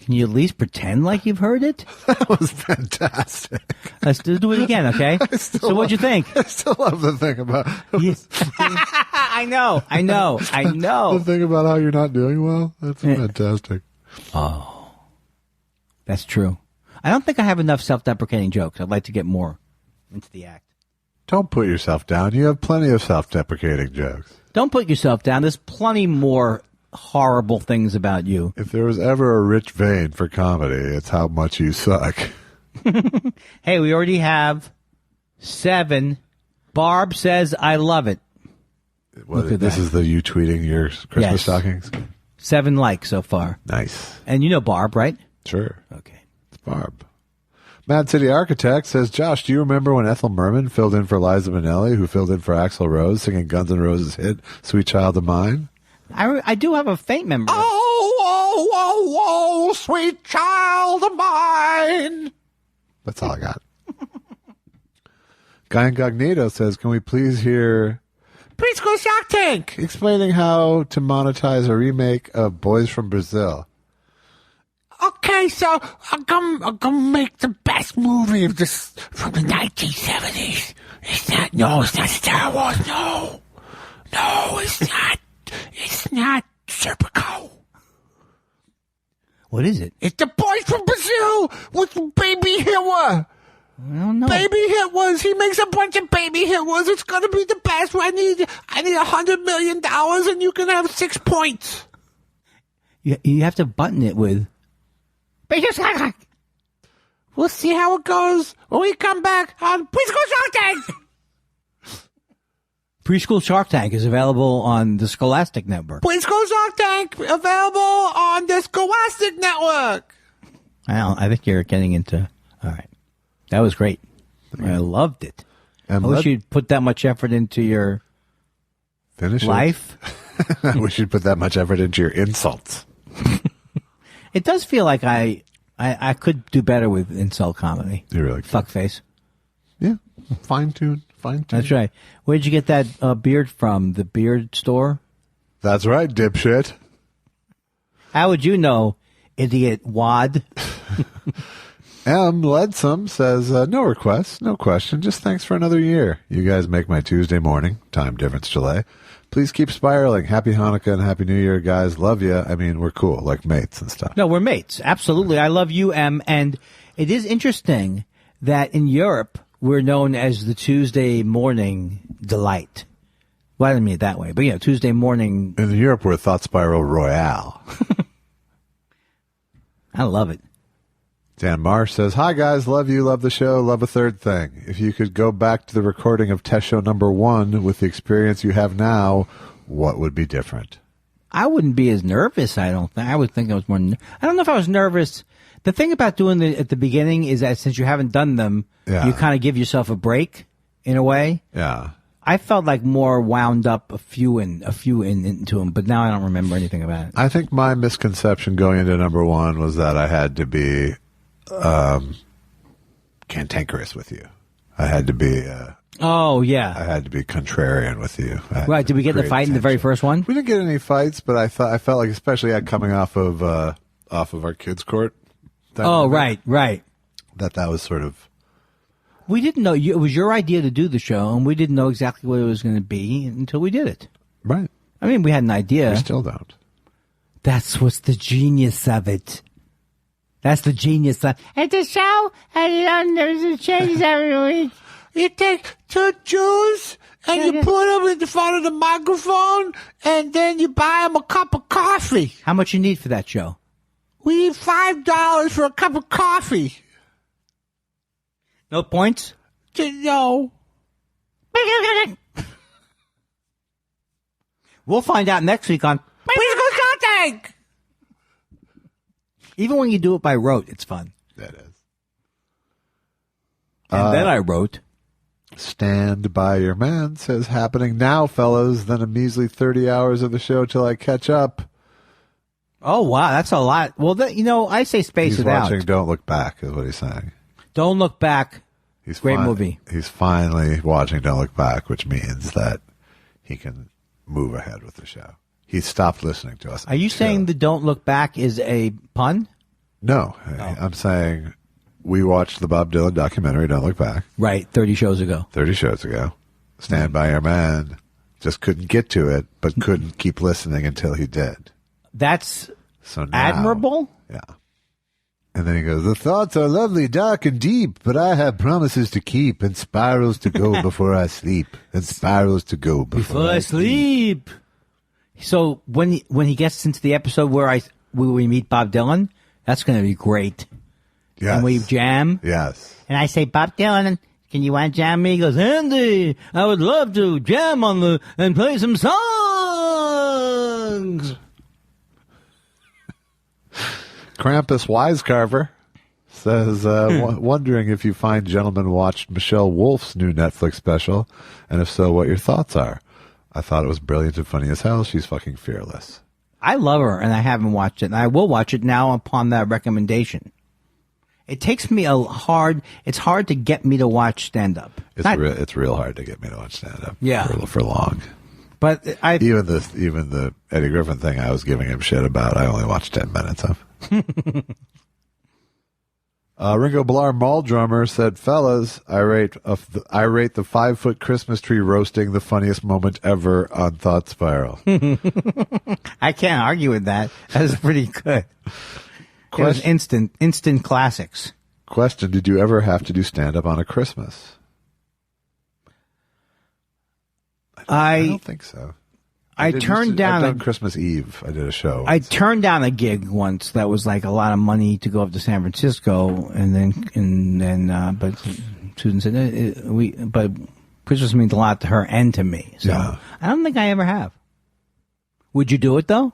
Can you at least pretend like you've heard it? That was fantastic. Let's do it again, okay? So what'd you think? I still love the thing about... I know. The thing about how you're not doing well? That's fantastic. Oh. That's true. I don't think I have enough self-deprecating jokes. I'd like to get more into the act. Don't put yourself down. You have plenty of self-deprecating jokes. Don't put yourself down. There's plenty more horrible things about you. If there was ever a rich vein for comedy, it's how much you suck. Hey, we already have 7. Barb says, I love it. This is the you tweeting your Christmas stockings? 7 likes so far. Nice. And you know Barb, right? Sure. Okay. It's Barb. Mad City Architect says, Josh, do you remember when Ethel Merman filled in for Liza Minnelli, who filled in for Axl Rose, singing Guns N' Roses' hit, Sweet Child of Mine? I do have a faint memory. Oh, sweet child of mine. That's all I got. Guy Incognito says, can we please hear Preschool Shark Tank explaining how to monetize a remake of Boys from Brazil? Okay, so I'm gonna make the best movie of this from the 1970s. It's not Star Wars. No, it's not. It's not Serpico. What is it? It's the Boys from Brazil with Baby Hitler. I don't know. Baby Hitlers. He makes a bunch of baby Hitlers. It's gonna be the best. I need $100 million, and you can have 6 points. You have to button it with. We'll see how it goes when we come back on Preschool Shark Tank. Preschool Shark Tank is available on the Scholastic Network. Preschool Shark Tank available on the Scholastic Network. I think you're getting into. All right. That was great. I loved it. And I wish you'd put that much effort into your life. I wish you'd put that much effort into your insults. It does feel like I could do better with insult comedy. You really could. Fuckface. Yeah. Fine-tuned Fine. That's right. Where'd you get that beard from? The beard store? That's right, dipshit. How would you know, idiot wad? M. Ledsome says, no requests, no question, just thanks for another year. You guys make my Tuesday morning, time difference delay. Please keep spiraling. Happy Hanukkah and Happy New Year, guys. Love you. I mean, we're cool, like mates and stuff. No, we're mates. Absolutely. I love you, M. And it is interesting that in Europe, we're known as the Tuesday morning delight. Well, I didn't mean it that way, but Tuesday morning. In Europe, we're Thought Spiral Royale. I love it. Dan Marsh says, hi, guys. Love you. Love the show. Love a third thing. If you could go back to the recording of Test Show number 1 with the experience you have now, what would be different? I wouldn't be as nervous, I don't think. I would think I was more. I don't know if I was nervous. The thing about doing it at the beginning is that since you haven't done them, you kind of give yourself a break in a way. Yeah. I felt like more wound up a few into them, but now I don't remember anything about it. I think my misconception going into number 1 was that I had to be cantankerous with you. I had to be I had to be contrarian with you. Right. Did we get in the fight in the very first one? We didn't get any fights, but I felt like, especially coming off of our kids' court. Right. That was sort of. We didn't know it was your idea to do the show, and we didn't know exactly what it was going to be until we did it. Right. I mean, we had an idea. We still don't. That's what's the genius of it. That's the genius of At the show, and there's changes every week. You take 2 Jews and you put them in the front of the microphone, and then you buy them a cup of coffee. How much you need for that show? We need $5 for a cup of coffee. No points? No. We'll find out next week on Musical Something. Even when you do it by rote, it's fun. That is. And then I wrote. Stand by your man says, happening now, fellas. Then a measly 30 hours of the show till I catch up. Oh, wow. That's a lot. Well, I say space He's it out. watching Don't Look Back is what he's saying. Don't Look Back. Great movie. He's finally watching Don't Look Back, which means that he can move ahead with the show. He stopped listening to us. Are you saying the Don't Look Back is a pun? No. I'm saying we watched the Bob Dylan documentary, Don't Look Back. Right, 30 shows ago. 30 shows ago. Stand by your man. Just couldn't get to it, but couldn't keep listening until he did. That's so now, admirable? Yeah. And then he goes, the thoughts are lovely, dark, and deep, but I have promises to keep and spirals to go before I sleep. And spirals to go before I sleep. So when he gets into the episode where we meet Bob Dylan, that's going to be great. Yes. And we jam. Yes. And I say, Bob Dylan, can you want to jam me? He goes, Andy, I would love to jam and play some songs. Krampus Wisecarver says, wondering if you fine gentlemen watched Michelle Wolf's new Netflix special, and if so, what your thoughts are. I thought it was brilliant and funny as hell. She's fucking fearless. I love her, and I haven't watched it, and I will watch it now upon that recommendation. It takes me it's hard to get me to watch stand-up. It's real hard to get me to watch stand-up for long. But even the Eddie Griffin thing I was giving him shit about, I only watched 10 minutes of. Ringo Blar Mall Drummer said, fellas, I rate the 5-foot Christmas tree roasting the funniest moment ever on Thought Spiral. I can't argue with that. That's pretty good. It was instant classics. Question, did you ever have to do stand-up on a Christmas? I don't think so. I've done Christmas Eve. I did a show. I turned down a gig once that was like a lot of money to go up to San Francisco, and then but Susan said but Christmas means a lot to her and to me. So yeah. I don't think I ever have. Would you do it though?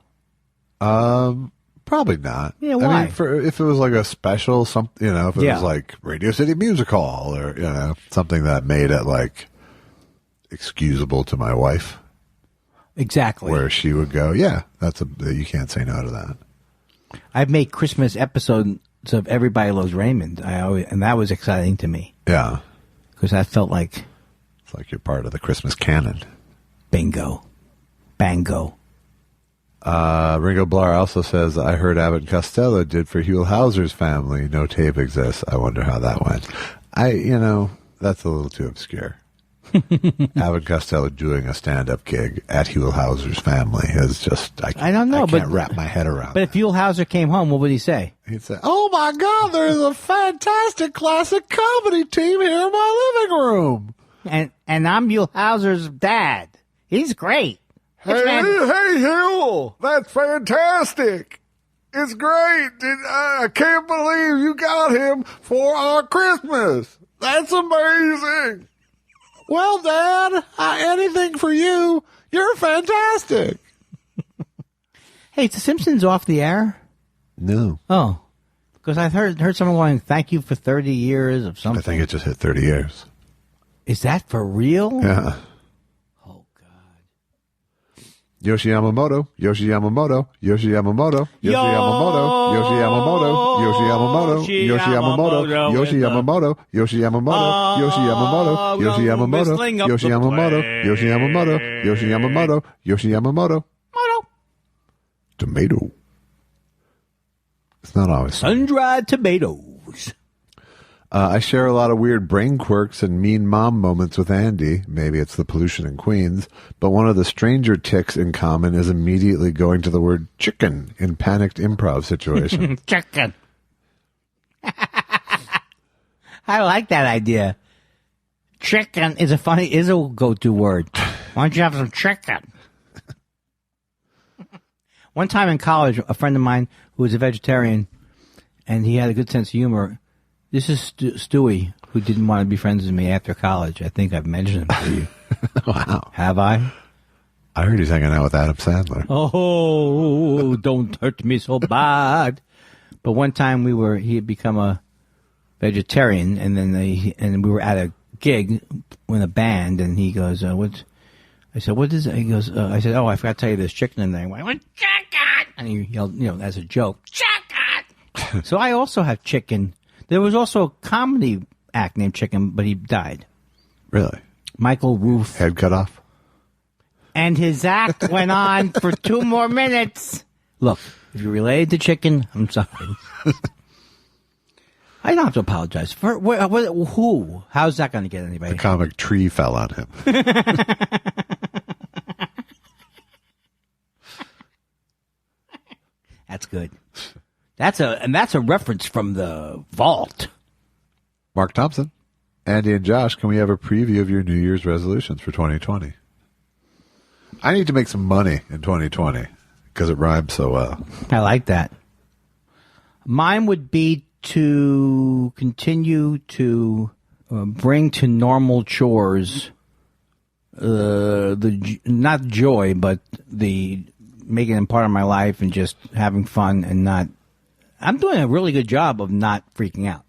Probably not. Yeah, why? I mean, if it was like a special, if it was like Radio City Music Hall or something that made it like excusable to my wife. Exactly. Where she would go, you can't say no to that. I've made Christmas episodes of Everybody Loves Raymond, and that was exciting to me. Yeah. Because I felt like... It's like you're part of the Christmas canon. Bingo. Bango. Ringo Blar also says, I heard Abbott and Costello did for Huell Hauser's family. No tape exists. I wonder how that went. That's a little too obscure. Abbott Costello doing a stand-up gig at Huell Hauser's family is just, I don't know, I can't wrap my head around But if Huell Hauser came home, what would he say? He'd say, oh my God, there's a fantastic classic comedy team here in my living room. And I'm Huell Hauser's dad. He's great. Hey, Huell, that's fantastic. It's great. I can't believe you got him for our Christmas. That's amazing. Well, Dad, anything for you. You're fantastic. Hey, is The Simpsons off the air? No. Oh, because I heard someone going, thank you for 30 years of something. I think it just hit 30 years. Is that for real? Yeah. Oh, God. Yoshi Yamamoto, Yoshi Yamamoto, Yoshi Yamamoto, Yoshi Yamamoto, Yoshi Yamamoto, Yoshi Yamamoto, Yoshi Yamamoto, Yoshi Yamamoto, Yoshi Yamamoto, Yoshi Yamamoto, Yoshi Yamamoto, Yoshi Yamamoto, Yoshi Yamamoto, Yoshi Yamamoto, Yoshi Yamamoto. Tomato. It's not always Sun-dried tomatoes. I share a lot of weird brain quirks and mean mom moments with Andy. Maybe it's the pollution in Queens. But one of the stranger tics in common is immediately going to the word chicken in panicked improv situations. Chicken. I like that idea. Chicken is a go-to word. Why don't you have some chicken? One time in college, a friend of mine who was a vegetarian, and he had a good sense of humor. This is Stewie, who didn't want to be friends with me after college. I think I've mentioned him to you. Wow. Have I? I heard he's hanging out with Adam Sandler. Oh, don't hurt me so bad. But one time he had become a vegetarian, and then we were at a gig with a band, and he goes, I said, what is it? He goes, I said, I forgot to tell you there's chicken in there. He went, chicken! And he yelled, as a joke, chicken! So I also have chicken. There was also a comedy act named Chicken, but he died. Really? Michael Roof. Head cut off? And his act went on for 2 more minutes. Look, if you're related to Chicken, I'm sorry. I don't have to apologize. For who? How's that going to get anybody? The comic tree fell on him. That's good. That's a reference from the vault. Mark Thompson, Andy and Josh, can we have a preview of your New Year's resolutions for 2020? I need to make some money in 2020 because it rhymes so well. I like that. Mine would be to continue to bring to normal chores not joy, but the making them part of my life and just having fun and not. I'm doing a really good job of not freaking out.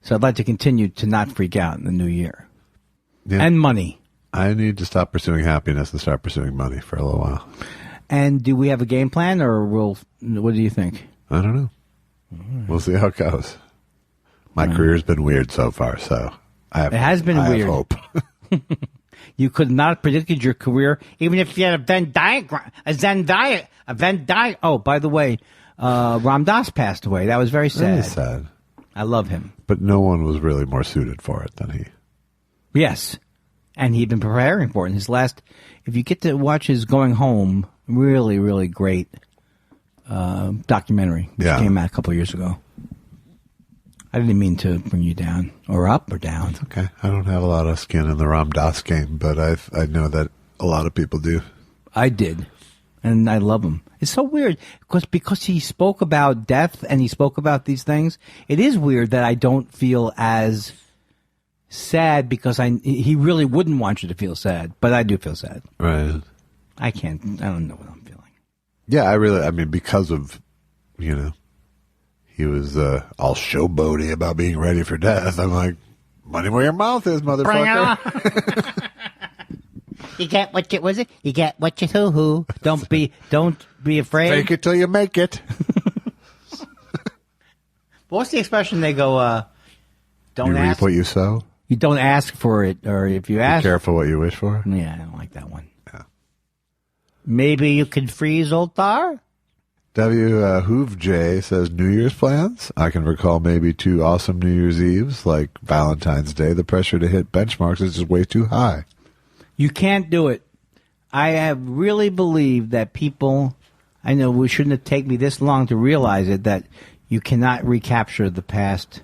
So I'd like to continue to not freak out in the new year. Yeah. And money. I need to stop pursuing happiness and start pursuing money for a little while. And do we have a game plan, or what do you think? I don't know. Right. We'll see how it goes. My career's been weird so far, so it has been weird. I have hope. You could not have predicted your career, even if you had a Venn diagram, a Venn diagram. Oh, by the way, Ram Dass passed away. That was very sad. Really sad. I love him. But no one was really more suited for it than he. Yes. And he'd been preparing for it. His last, if you get to watch his Going Home, really, really great documentary. Which came out a couple of years ago. I didn't mean to bring you down, or up or down. It's okay. I don't have a lot of skin in the Ram Dass game, but I know that a lot of people do. I did. And I love him. It's so weird because he spoke about death and he spoke about these things. It is weird that I don't feel as sad because he really wouldn't want you to feel sad, but I do feel sad. Right. I don't know what I'm feeling. Yeah, because of, he was all showboaty about being ready for death. I'm like, money where your mouth is, motherfucker. You get what you You get what you hoo-hoo. Don't be afraid. Fake it till you make it. What's the expression they go, don't you ask? reap what you sow? You don't ask for it, or if you Be ask, careful what you wish for. yeah, I don't like that one. Yeah. Maybe you could freeze Altar. Hoove J says New Year's plans. I can recall maybe 2 awesome New Year's Eves, like Valentine's Day. The pressure to hit benchmarks is just way too high. You can't do it. I have really believed that people, I know it shouldn't have taken me this long to realize it, that you cannot recapture the past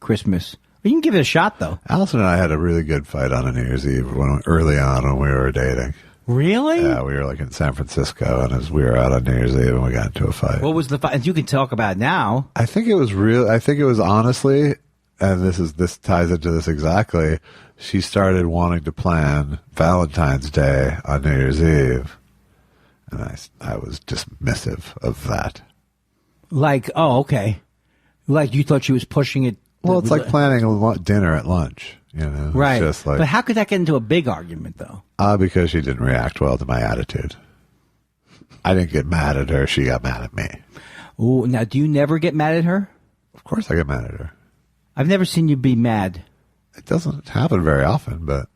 Christmas. You can give it a shot, though. Allison and I had a really good fight on a New Year's Eve early on when we were dating. Really? Yeah, we were like in San Francisco, and as we were out on New Year's Eve, and we got into a fight. What was the fight? You can talk about it now. I think it was real. I think it was honestly, and this ties into this exactly. She started wanting to plan Valentine's Day on New Year's Eve, and I was dismissive of that. Like, oh, okay. Like you thought she was pushing it. Well, it's like planning a dinner at lunch, you know? Right. It's just like, but how could that get into a big argument, though? because she didn't react well to my attitude. I didn't get mad at her. She got mad at me. Ooh, now, do you never get mad at her? Of course I get mad at her. I've never seen you be mad. It doesn't happen very often, but...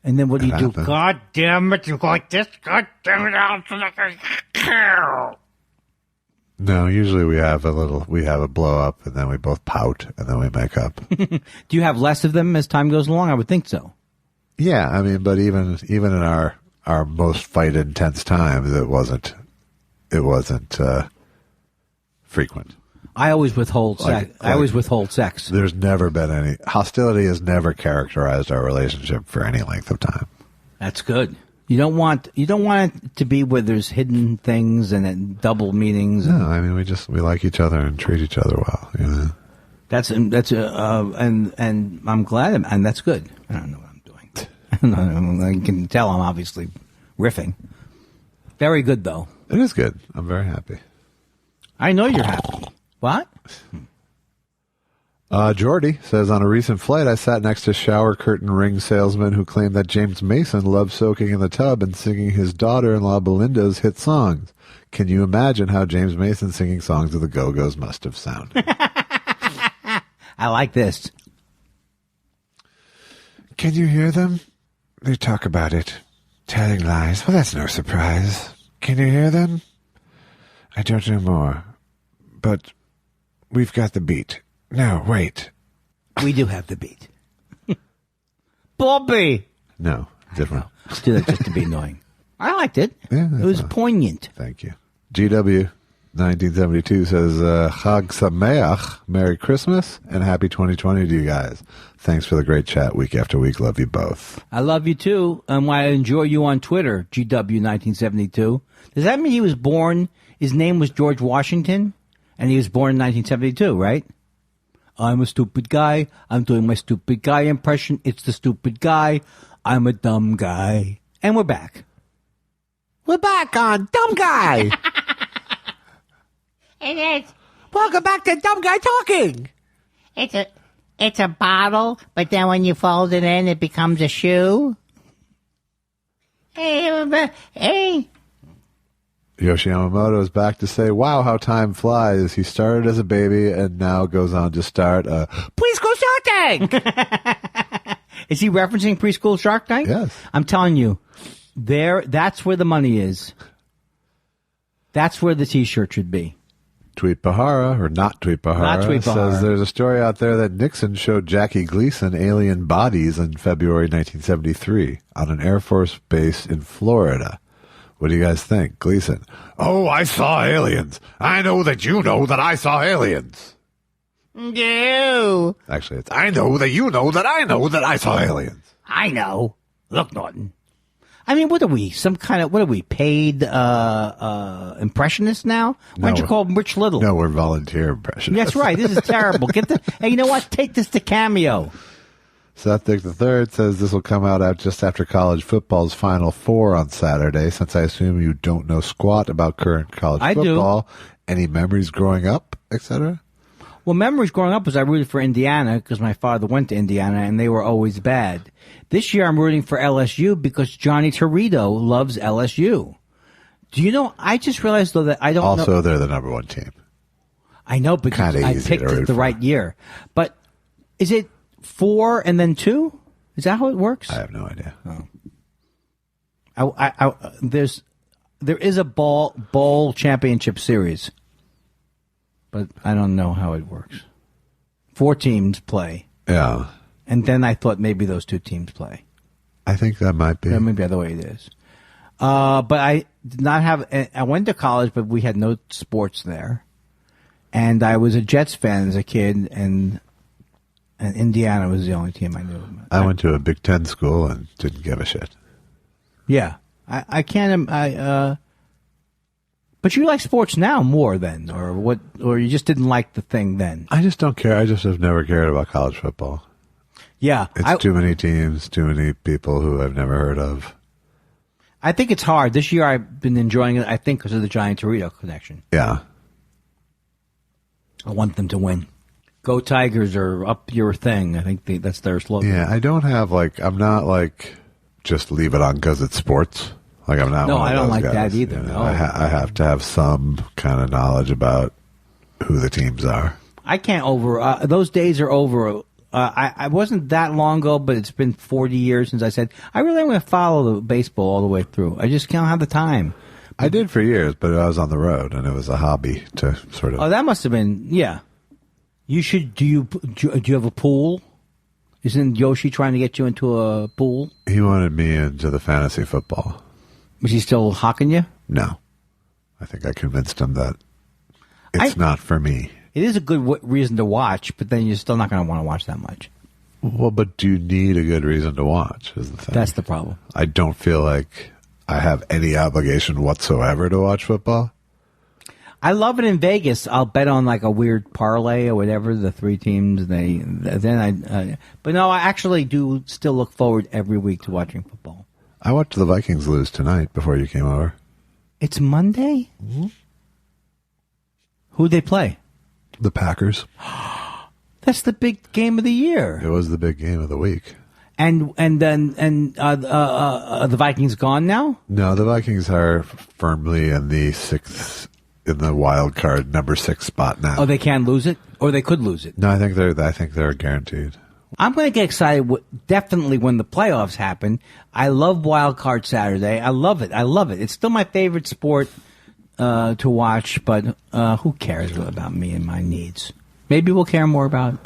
And then what do you do? happens. God damn it, you like this? God damn it, No, usually we have a blow up, and then we both pout, and then we make up. Do you have less of them as time goes along? I would think so. Yeah, I mean, but even in our most fight intense times, it wasn't frequent. I always withhold sex. I always withhold sex. There's never been any hostility. Has never characterized our relationship for any length of time. That's good. You don't want it to be where there's hidden things and then double meanings. No, I mean we like each other and treat each other well. You know, and I'm glad, and that's good. I don't know what I'm doing. I can tell I'm obviously riffing. Very good though. it is good. I'm very happy. I know you're happy. What? Jordy says, on a recent flight, I sat next to shower curtain ring salesman who claimed that James Mason loved soaking in the tub and singing his daughter-in-law Belinda's hit songs. Can you imagine how James Mason singing songs of the Go-Go's must have sounded? I like this. Can you hear them? They talk about it. Telling lies. Well, that's no surprise. Can you hear them? I don't know more. But we've got the beat. No, wait. We do have the beat. Bobby! No, different. Let's do that just to be annoying. I liked it. Yeah, it was fine. poignant. Thank you. GW 1972 says, Chag Sameach, Merry Christmas, and Happy 2020 to you guys. Thanks for the great chat week after week. Love you both. I love you too, and I enjoy you on Twitter, GW1972. Does that mean he was born, his name was George Washington, and he was born in 1972, right? I'm a stupid guy. I'm doing my stupid guy impression. It's the stupid guy. I'm a dumb guy. And we're back. We're back on Dumb Guy. It is. Welcome back to Dumb Guy Talking. It's a bottle, but then when you fold it in, it becomes a shoe. Hey. Yoshi Yamamoto is back to say, wow, how time flies. He started as a baby and now goes on to start a Preschool Shark Tank! Is he referencing Preschool Shark Tank? Yes. I'm telling you, that's where the money is. That's where the T-shirt should be. Tweet Bahara, or not Tweet Bahara, Not Tweet Bahara. says there's a story out there that Nixon showed Jackie Gleason alien bodies in February 1973 on an Air Force base in Florida. What do you guys think? Gleason. Oh, I saw aliens. I know that you know that I saw aliens. No. Actually, it's I know that you know that I know that I saw aliens. I know. Look, Norton. I mean, what are we? What are we, paid impressionists now? Why don't you call them Rich Little? No, we're volunteer impressionists. That's right. This is terrible. Hey, you know what? Take this to Cameo. Seth Dick III says this will come out just after college football's Final Four on Saturday. Since I assume you don't know squat about current college football, any memories growing up, etc.? Well, memories growing up was I rooted for Indiana because my father went to Indiana and they were always bad. This year I'm rooting for LSU because Johnny Torito loves LSU. Do you know, I just realized though that I don't know. Also, they're the number one team. I know, but Kinda I easy picked to root it the for. right year. But is it 4 and then 2? Is that how it works? I have no idea. There is a bowl championship series, but I don't know how it works. 4 teams play, Yeah. and then I thought maybe those 2 teams play. I think that might be. That may be the way it is. But I did not have. I went to college, but we had no sports there, and I was a Jets fan as a kid, and Indiana was the only team I knew. I went to a Big Ten school and didn't give a shit. Yeah, I can't. But you like sports now more then, or what? Or you just didn't like the thing then? I just don't care. I just have never cared about college football. Yeah, It's too many teams, too many people who I've never heard of. I think it's hard. This year I've been enjoying it, I think, because of the Giant Torito connection. Yeah. I want them to win. Go Tigers or up your thing. I think that's their slogan. Yeah, I don't have, I'm not, just leave it on because it's sports. I'm not No, one of I don't those like guys, that either, you know? no. I have to have some kind of knowledge about who the teams are. I can't those days are over. I wasn't that long ago, but it's been 40 years since I said, I really want to follow the baseball all the way through. I just can't have the time. I did for years, but I was on the road, and it was a hobby to sort of... Oh, that must have been, yeah. You should, do you have a pool? Isn't Yoshi trying to get you into a pool? He wanted me into the fantasy football. Was he still hawking you? No. I think I convinced him that it's not for me. It is a good reason to watch, but then you're still not going to want to watch that much. Well, but do you need a good reason to watch, is the thing. That's the problem. I don't feel like I have any obligation whatsoever to watch football. I love it in Vegas. I'll bet on a weird parlay or whatever, the 3 teams. But no, I actually do still look forward every week to watching football. I watched the Vikings lose tonight before you came over. It's Monday? Mm-hmm. Who'd they play? The Packers. That's the big game of the year. It was the big game of the week. And the Vikings gone now? No, the Vikings are firmly in the wild card number 6 spot now. Oh, they can't lose it, or they could lose it. No, I think they're guaranteed. I'm going to get excited definitely when the playoffs happen. I love Wild Card Saturday. I love it. It's still my favorite sport to watch, but who cares about me and my needs? Maybe we'll care more about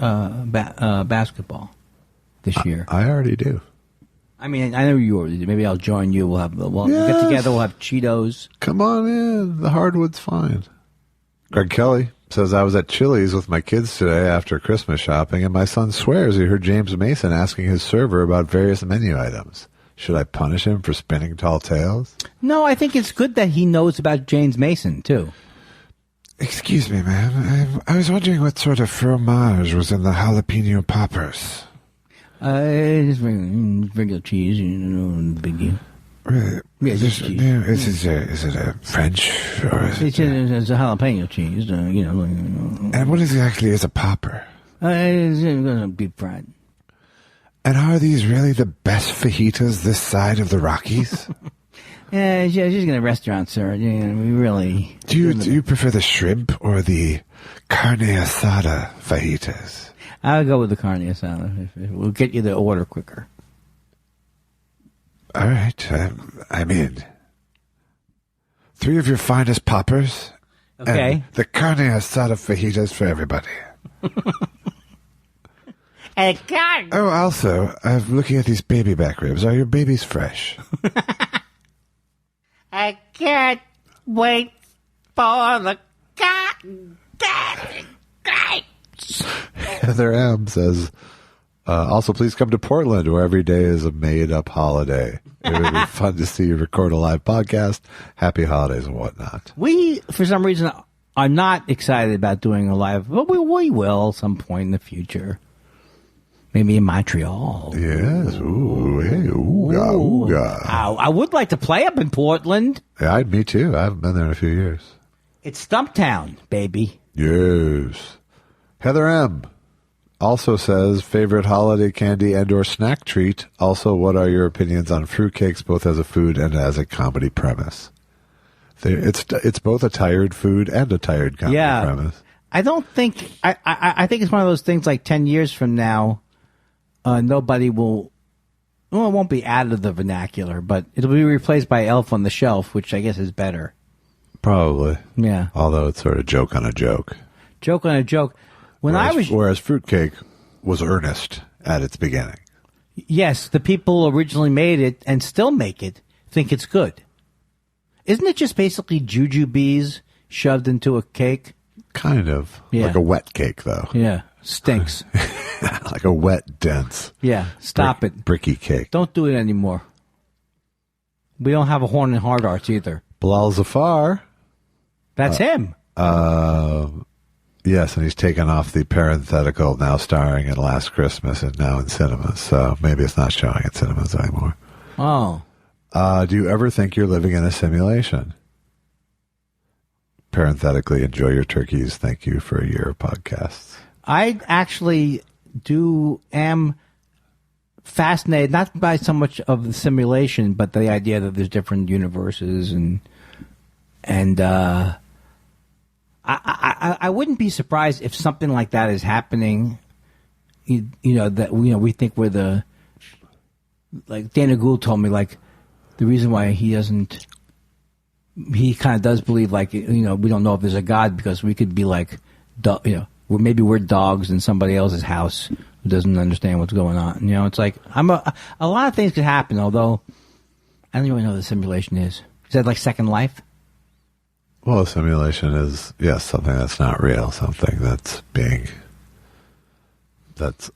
basketball this year. I already do. I mean, I know you already do. Maybe I'll join you. We'll get together. We'll have Cheetos. Come on in. The hardwood's fine. Greg Kelly says, I was at Chili's with my kids today after Christmas shopping, and my son swears he heard James Mason asking his server about various menu items. Should I punish him for spinning tall tales? No, I think it's good that he knows about James Mason, too. Excuse me, ma'am. I was wondering what sort of fromage was in the jalapeno poppers. Just regular cheese, big. Yeah, just cheese. Is it a French or is It's a jalapeno cheese, And what exactly is a popper? It's gonna be fried. And are these really the best fajitas this side of the Rockies? Yeah, it's just in a restaurant, sir. Yeah, we really. Do you prefer the shrimp or the carne asada fajitas? I'll go with the carne asada. We'll get you the order quicker. All right, I'm in. 3 of your finest poppers. Okay. And the carne asada fajitas for everybody. And God, Oh, also, I'm looking at these baby back ribs. Are your babies fresh? I can't wait for the cotton grapes. Heather M. says, also, please come to Portland, where every day is a made-up holiday. It would be fun to see you record a live podcast. Happy holidays and whatnot. We, for some reason, are not excited about doing a live, but we will some point in the future. Maybe in Montreal. Yes. Ooh, hey, ooga, ooga. I would like to play up in Portland. Yeah, me too. I haven't been there in a few years. It's Stumptown, baby. Yes. Heather M. also says, favorite holiday candy and or snack treat. Also, what are your opinions on fruitcakes, both as a food and as a comedy premise? It's both a tired food and a tired comedy premise. I don't think, I think it's one of those things like 10 years from now, nobody will. Well, it won't be out of the vernacular, but it'll be replaced by Elf on the Shelf, which I guess is better. Probably. Yeah. Although it's sort of joke on a joke. Joke on a joke. Whereas fruitcake was earnest at its beginning. Yes, the people originally made it and still make it think it's good. Isn't it just basically jujubes shoved into a cake? Kind of. Yeah. Like a wet cake, though. Yeah. Stinks. Like a wet, dense. Yeah. Stop it. Bricky cake. Don't do it anymore. We don't have a Horn and Hard Arts either. Bilal Zafar. That's him. Yes, and he's taken off the parenthetical now starring in Last Christmas and now in cinemas. So maybe it's not showing in cinemas anymore. Oh. Do you ever think you're living in a simulation? Parenthetically, enjoy your turkeys. Thank you for a year of podcasts. I actually am fascinated, not by so much of the simulation, but the idea that there's different universes and I wouldn't be surprised if something like that is happening. We think we're the, like Dana Gould told me, like the reason why he kind of does believe, like, we don't know if there's a God because we could be like, maybe we're dogs in somebody else's house who doesn't understand what's going on. It's like a lot of things could happen. Although I don't really know what the simulation is. Is that like Second Life? Well, a simulation is, yes, something that's not real, something that's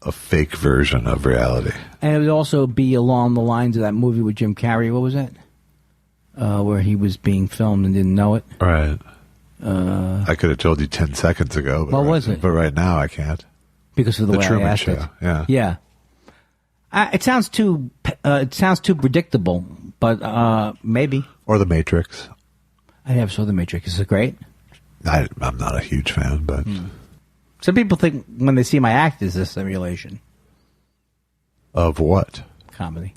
a fake version of reality. And it would also be along the lines of that movie with Jim Carrey. What was that? Where he was being filmed and didn't know it. Right. I could have told you 10 seconds ago. But what was it? But right now I can't. Because of the way Truman I asked Show. it. Yeah. Yeah. It sounds too predictable, but maybe. Or The Matrix. I never saw The Matrix. Is it great? I'm not a huge fan, but... Some people think when they see my act is a simulation. Of what? Comedy.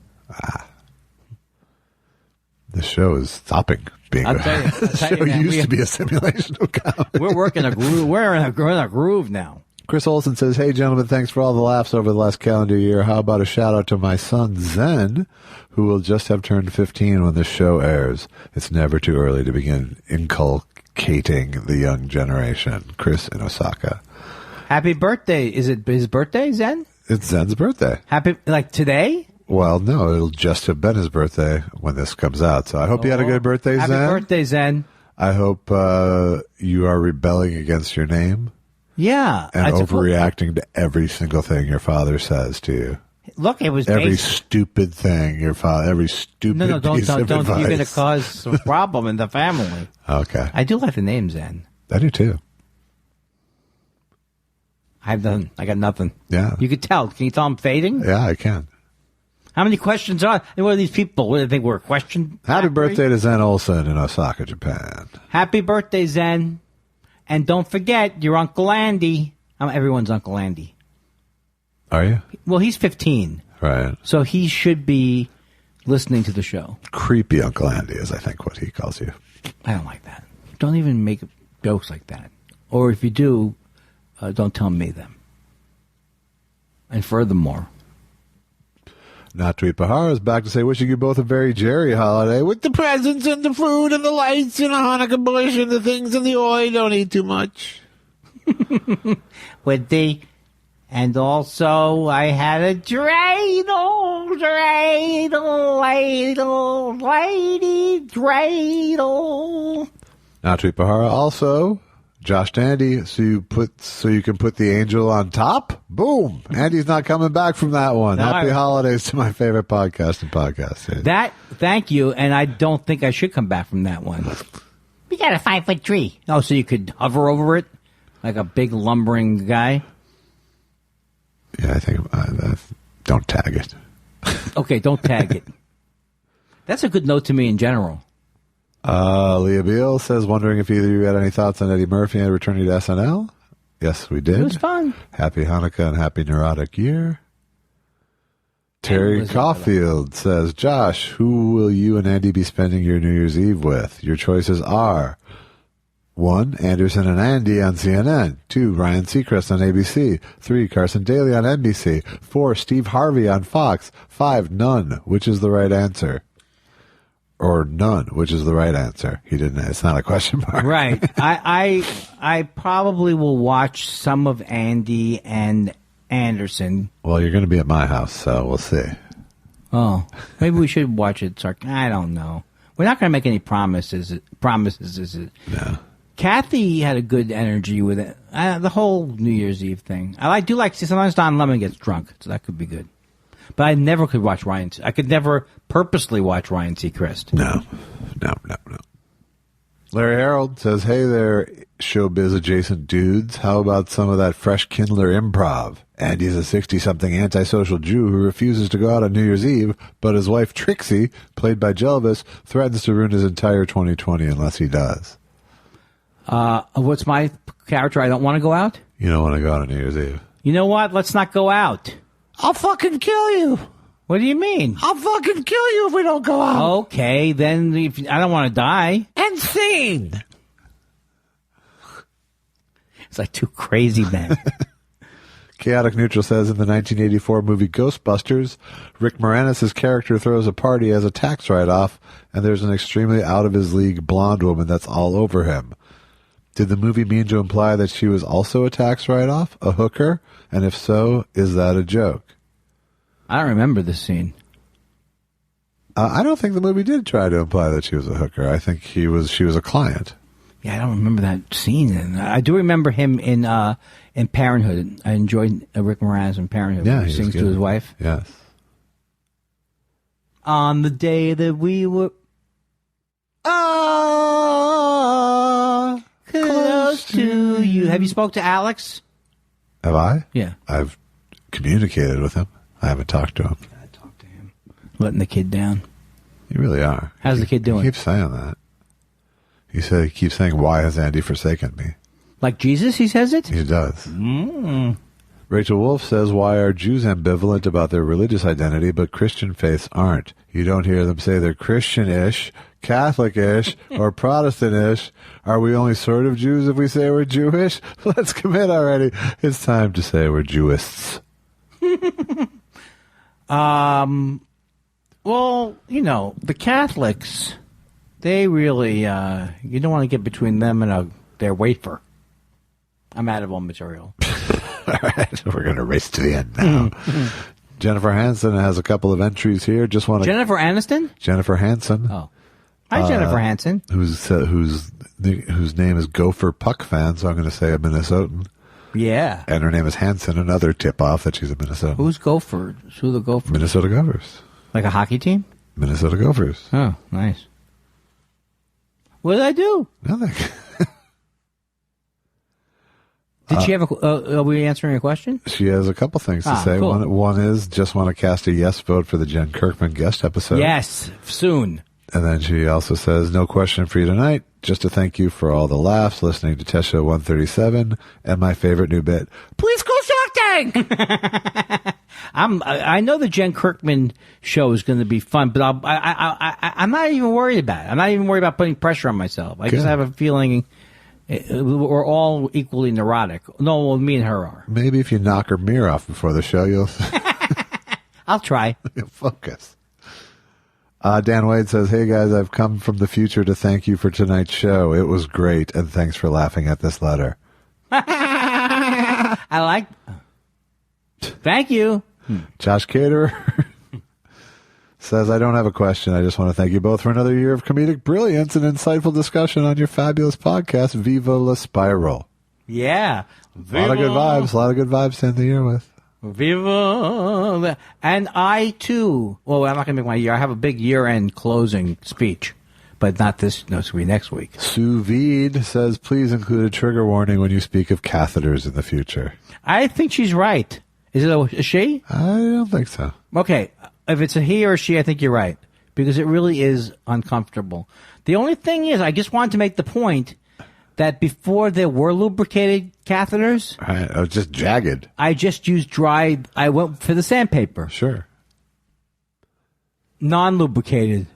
The show is stopping being I'll tell you, the show used to be a simulation of comedy. We're working a groove. We're in a groove now. Chris Olsen says, hey, gentlemen, thanks for all the laughs over the last calendar year. How about a shout-out to my son, Zen, who will just have turned 15 when this show airs. It's never too early to begin inculcating the young generation. Chris in Osaka. Happy birthday. Is it his birthday, Zen? It's Zen's birthday. Happy, like today? Well, no, it'll just have been his birthday when this comes out. So I hope you had a good birthday, Zen. Happy birthday, Zen. I hope you are rebelling against your name. Yeah. And overreacting to every single thing your father says to you. Look, it was every stupid thing your father, every stupid piece of advice. Don't. You're going to cause a problem in the family. Okay. I do like the name Zen. I do too. I got nothing. Yeah. You could tell. Can you tell I'm fading? Yeah, I can. How many questions are? What are these people? What do they think we're a question? Happy factory? birthday to Zen Olsen in Osaka, Japan. Happy birthday, Zen. And don't forget your Uncle Andy. Everyone's Uncle Andy. Are you? Well, he's 15. Right. So he should be listening to the show. Creepy Uncle Andy is, I think, what he calls you. I don't like that. Don't even make jokes like that. Or if you do, don't tell me them. And furthermore... Not Tweet Bahar is back to say, wishing you both a very Jerry holiday with the presents and the food and the lights and a Hanukkah bush and the things and the oil. Don't eat too much. And also I had a dreidel, lady, dreidel. Not Tweet Bahar also... Josh Dandy, so you can put the angel on top? Boom! Andy's not coming back from that one. No, Happy holidays to my favorite podcast and podcast. Thank you, and I don't think I should come back from that one. We got a 5-foot tree. Oh, so you could hover over it like a big lumbering guy? Yeah, I think don't tag it. Okay, don't tag it. That's a good note to me in general. Leah Beal says, wondering if either of you had any thoughts on Eddie Murphy and returning to SNL? Yes, we did. It was fun. Happy Hanukkah and happy neurotic year. Terry Caulfield says, Josh, who will you and Andy be spending your New Year's Eve with? Your choices are 1. Anderson and Andy on CNN. 2. Ryan Seacrest on ABC. 3. Carson Daly on NBC. 4. Steve Harvey on Fox. 5. None, which is the right answer. Or none, which is the right answer. He didn't. It's not a question mark. Right. I probably will watch some of Andy and Anderson. Well, you're going to be at my house, so we'll see. Oh, maybe we should watch it. I don't know. We're not going to make any promises. Is it? No. Kathy had a good energy with it. The whole New Year's Eve thing. I do like. Sometimes Don Lemon gets drunk, so that could be good. But I never could watch Ryan. I could never purposely watch Ryan Seacrest. No. Larry Harold says, hey there, showbiz adjacent dudes. How about some of that fresh Kindler improv? Andy's a 60-something antisocial Jew who refuses to go out on New Year's Eve, but his wife Trixie, played by Elvis, threatens to ruin his entire 2020 unless he does. What's my character? I don't want to go out? You don't want to go out on New Year's Eve. You know what? Let's not go out. I'll fucking kill you. What do you mean? I'll fucking kill you if we don't go out. Okay, then I don't want to die. And scene. It's like two crazy men. Chaotic Neutral says in the 1984 movie Ghostbusters, Rick Moranis' character throws a party as a tax write-off, and there's an extremely out-of-his-league blonde woman that's all over him. Did the movie mean to imply that she was also a tax write-off, a hooker? And if so, is that a joke? I don't remember this scene. I don't think the movie did try to imply that she was a hooker. I think she was a client. Yeah, I don't remember that scene. And I do remember him in Parenthood. I enjoyed Rick Moranis in Parenthood. Yeah, he sings to his wife. Yes. On the day that we were close to you. Have you spoke to Alex? Have I? Yeah. I've communicated with him. I haven't talked to him. I talked to him. Letting the kid down. You really are. How's the kid doing? He keeps saying that. He keeps saying, why has Andy forsaken me? Like Jesus, he says it? He does. Rachel Wolf says, why are Jews ambivalent about their religious identity, but Christian faiths aren't? You don't hear them say they're Christian-ish, Catholic-ish, or Protestant-ish. Are we only sort of Jews if we say we're Jewish? Let's commit already. It's time to say we're Jewists. Well, the Catholics, they really, you don't want to get between them and their wafer. I'm out of all material. All right, we're going to race to the end now. Jennifer Hansen has a couple of entries here. Jennifer Aniston? Jennifer Hansen. Oh. Hi, Jennifer Hansen. Whose name is Gopher Puck fan, so I'm going to say a Minnesotan. Yeah. And her name is Hansen, another tip-off that she's a Minnesotan. Who's Gopher? Who are the Gophers? Minnesota Gophers. Like a hockey team? Minnesota Gophers. Oh, nice. What did I do? Nothing. Did she have are we answering a question? She has a couple things to say. Cool. One is just want to cast a yes vote for the Jen Kirkman guest episode. Yes, soon. And then she also says, no question for you tonight. Just to thank you for all the laughs listening to Tesha 137 and my favorite new bit. Please go Shark Tank. I know the Jen Kirkman show is going to be fun, but I'm not even worried about it. I'm not even worried about putting pressure on myself. I just have a feeling we're all equally neurotic. No, well, me and her are. Maybe if you knock her mirror off before the show, you'll I'll try. Focus. Dan Wade says, hey guys, I've come from the future to thank you for tonight's show. It was great, and thanks for laughing at this letter. Thank you. Josh Caterer says, I don't have a question. I just want to thank you both for another year of comedic brilliance and insightful discussion on your fabulous podcast, Viva La Spiral. Yeah. A lot of good vibes to end the year with. Viva. And I, too, well, I'm not going to make my year. I have a big year-end closing speech, but not this. No, it's going to be next week. Sous Vide says, please include a trigger warning when you speak of catheters in the future. I think she's right. Is it a she? I don't think so. Okay. If it's a he or a she, I think you're right, because it really is uncomfortable. The only thing is, I just wanted to make the point that before there were lubricated catheters, Right, I was just jagged. I just used dry. I went for the sandpaper. Sure. Non-lubricated.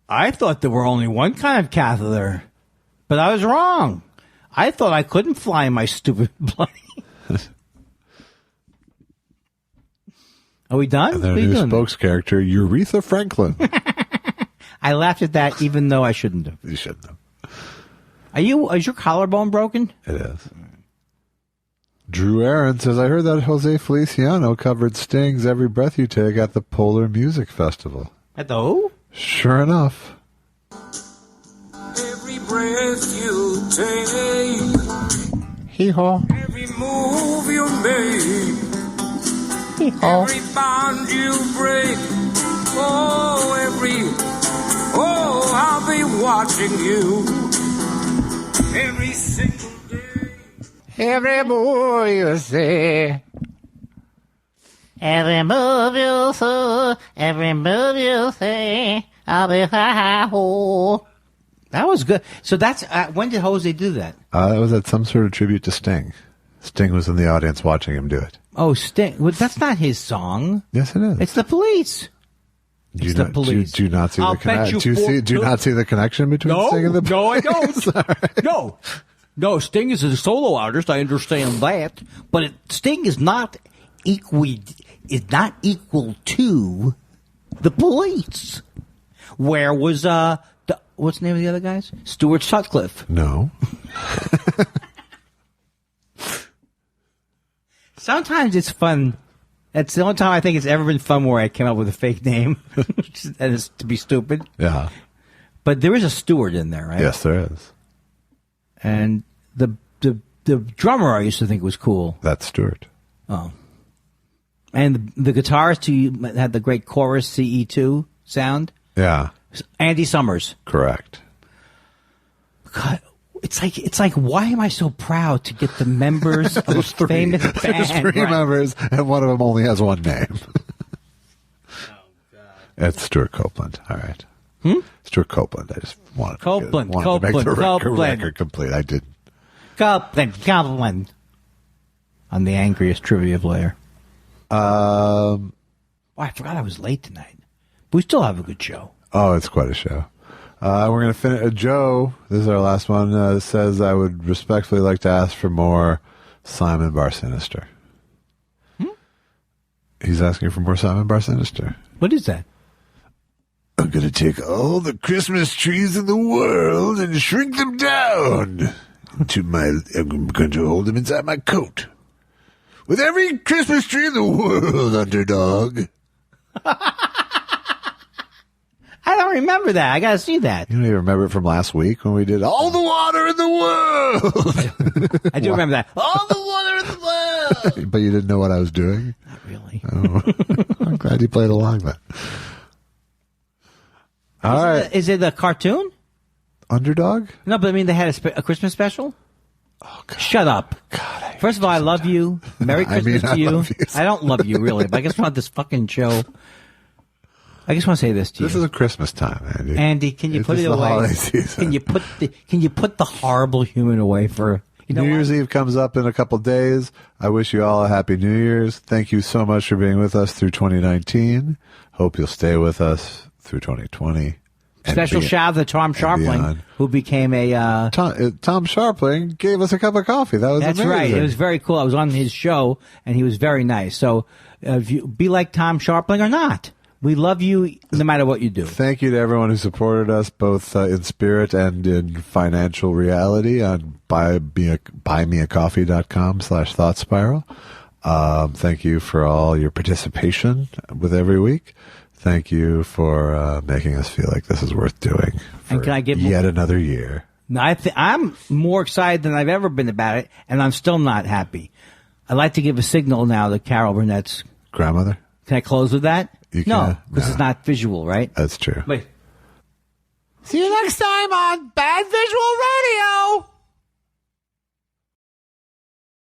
I thought there were only one kind of catheter, but I was wrong. I thought I couldn't fly in my stupid plane. Are we done? And their What are you new doing? spokes character, Aretha Franklin. I laughed at that even though I shouldn't have. You shouldn't have. Is your collarbone broken? It is. Drew Aaron says, I heard that Jose Feliciano covered Sting's Every Breath You Take at the Polar Music Festival. At the who? Sure enough. Every breath you take, Hee-haw. every move you make, Hee-haw. every bond you break, I'll be watching you every single day. Every move you say. Every move you say, I'll be high-ho. That was good. So that's when did Jose do that? That was at some sort of tribute to Sting. Sting was in the audience watching him do it. Oh, Sting. Well, that's not his song. Yes, it is. It's the Police. Do It's you the not, Police. Do you not see I'll the connection? bet you Do you not see the connection between Sting and the No, I Police? don't. No, Sting is a solo artist. I understand that, but Sting is not equal to the Police. Where was what's the name of the other guys? Stuart Sutcliffe. No. Sometimes it's fun. That's the only time I think it's ever been fun where I came up with a fake name, and it's to be stupid. Yeah. But there is a Stewart in there, right? Yes, there is. And the drummer I used to think was cool. That's Stewart. Oh. And the guitarist who had the great chorus CE2 sound, Yeah. Andy Summers. Correct. God, it's like why am I so proud to get the members of a famous band? There's three right? members, and one of them only has one name. It's Stuart Copeland. All right. Stuart Copeland. I just wanted to make the record complete. I didn't. Copeland. I'm the angriest trivia player. Oh, I forgot I was late tonight. But we still have a good show. Oh, it's quite a show. We're going to finish. Joe, this is our last one, says, I would respectfully like to ask for more Simon Bar Sinister. He's asking for more Simon Bar Sinister. What is that? I'm going to take all the Christmas trees in the world and shrink them down I'm going to hold them inside my coat. With every Christmas tree in the world, underdog. I don't remember that. I got to see that. You don't even remember it from last week when we did all the water in the world. I do remember that. All the water in the world. But you didn't know what I was doing? Not really. Oh. I'm glad you played along then. All right. Is it a cartoon? Underdog? No, but I mean they had a Christmas special. Oh, God. Shut up. God, First of all, I love you. Merry Christmas to you. love you. I don't love you really, but I just want this fucking show. I just want to say this to you. This is a Christmas time, Andy. Andy, can you It's put it just the away? holiday season. Can you put the horrible human away for New Year's Eve comes up in a couple days. I wish you all a happy New Year's. Thank you so much for being with us through 2019. Hope you'll stay with us through 2020. Special shout out to Tom Sharpling, beyond. who became a. Tom Sharpling gave us a cup of coffee. That was That's amazing. right. It was very cool. I was on his show, and he was very nice. So, if you be like Tom Sharpling or not, we love you no matter what you do. Thank you to everyone who supported us, both in spirit and in financial reality, on buymeacoffee.com/thoughtspiral. Thank you for all your participation with every week. Thank you for making us feel like this is worth doing for And can I give yet another year. Now, I'm more excited than I've ever been about it, and I'm still not happy. I'd like to give a signal now to Carol Burnett's. Grandmother? Can I close with that? You no, can. because No. it's not visual, right? That's true. Wait. See you next time on Bad Visual Radio.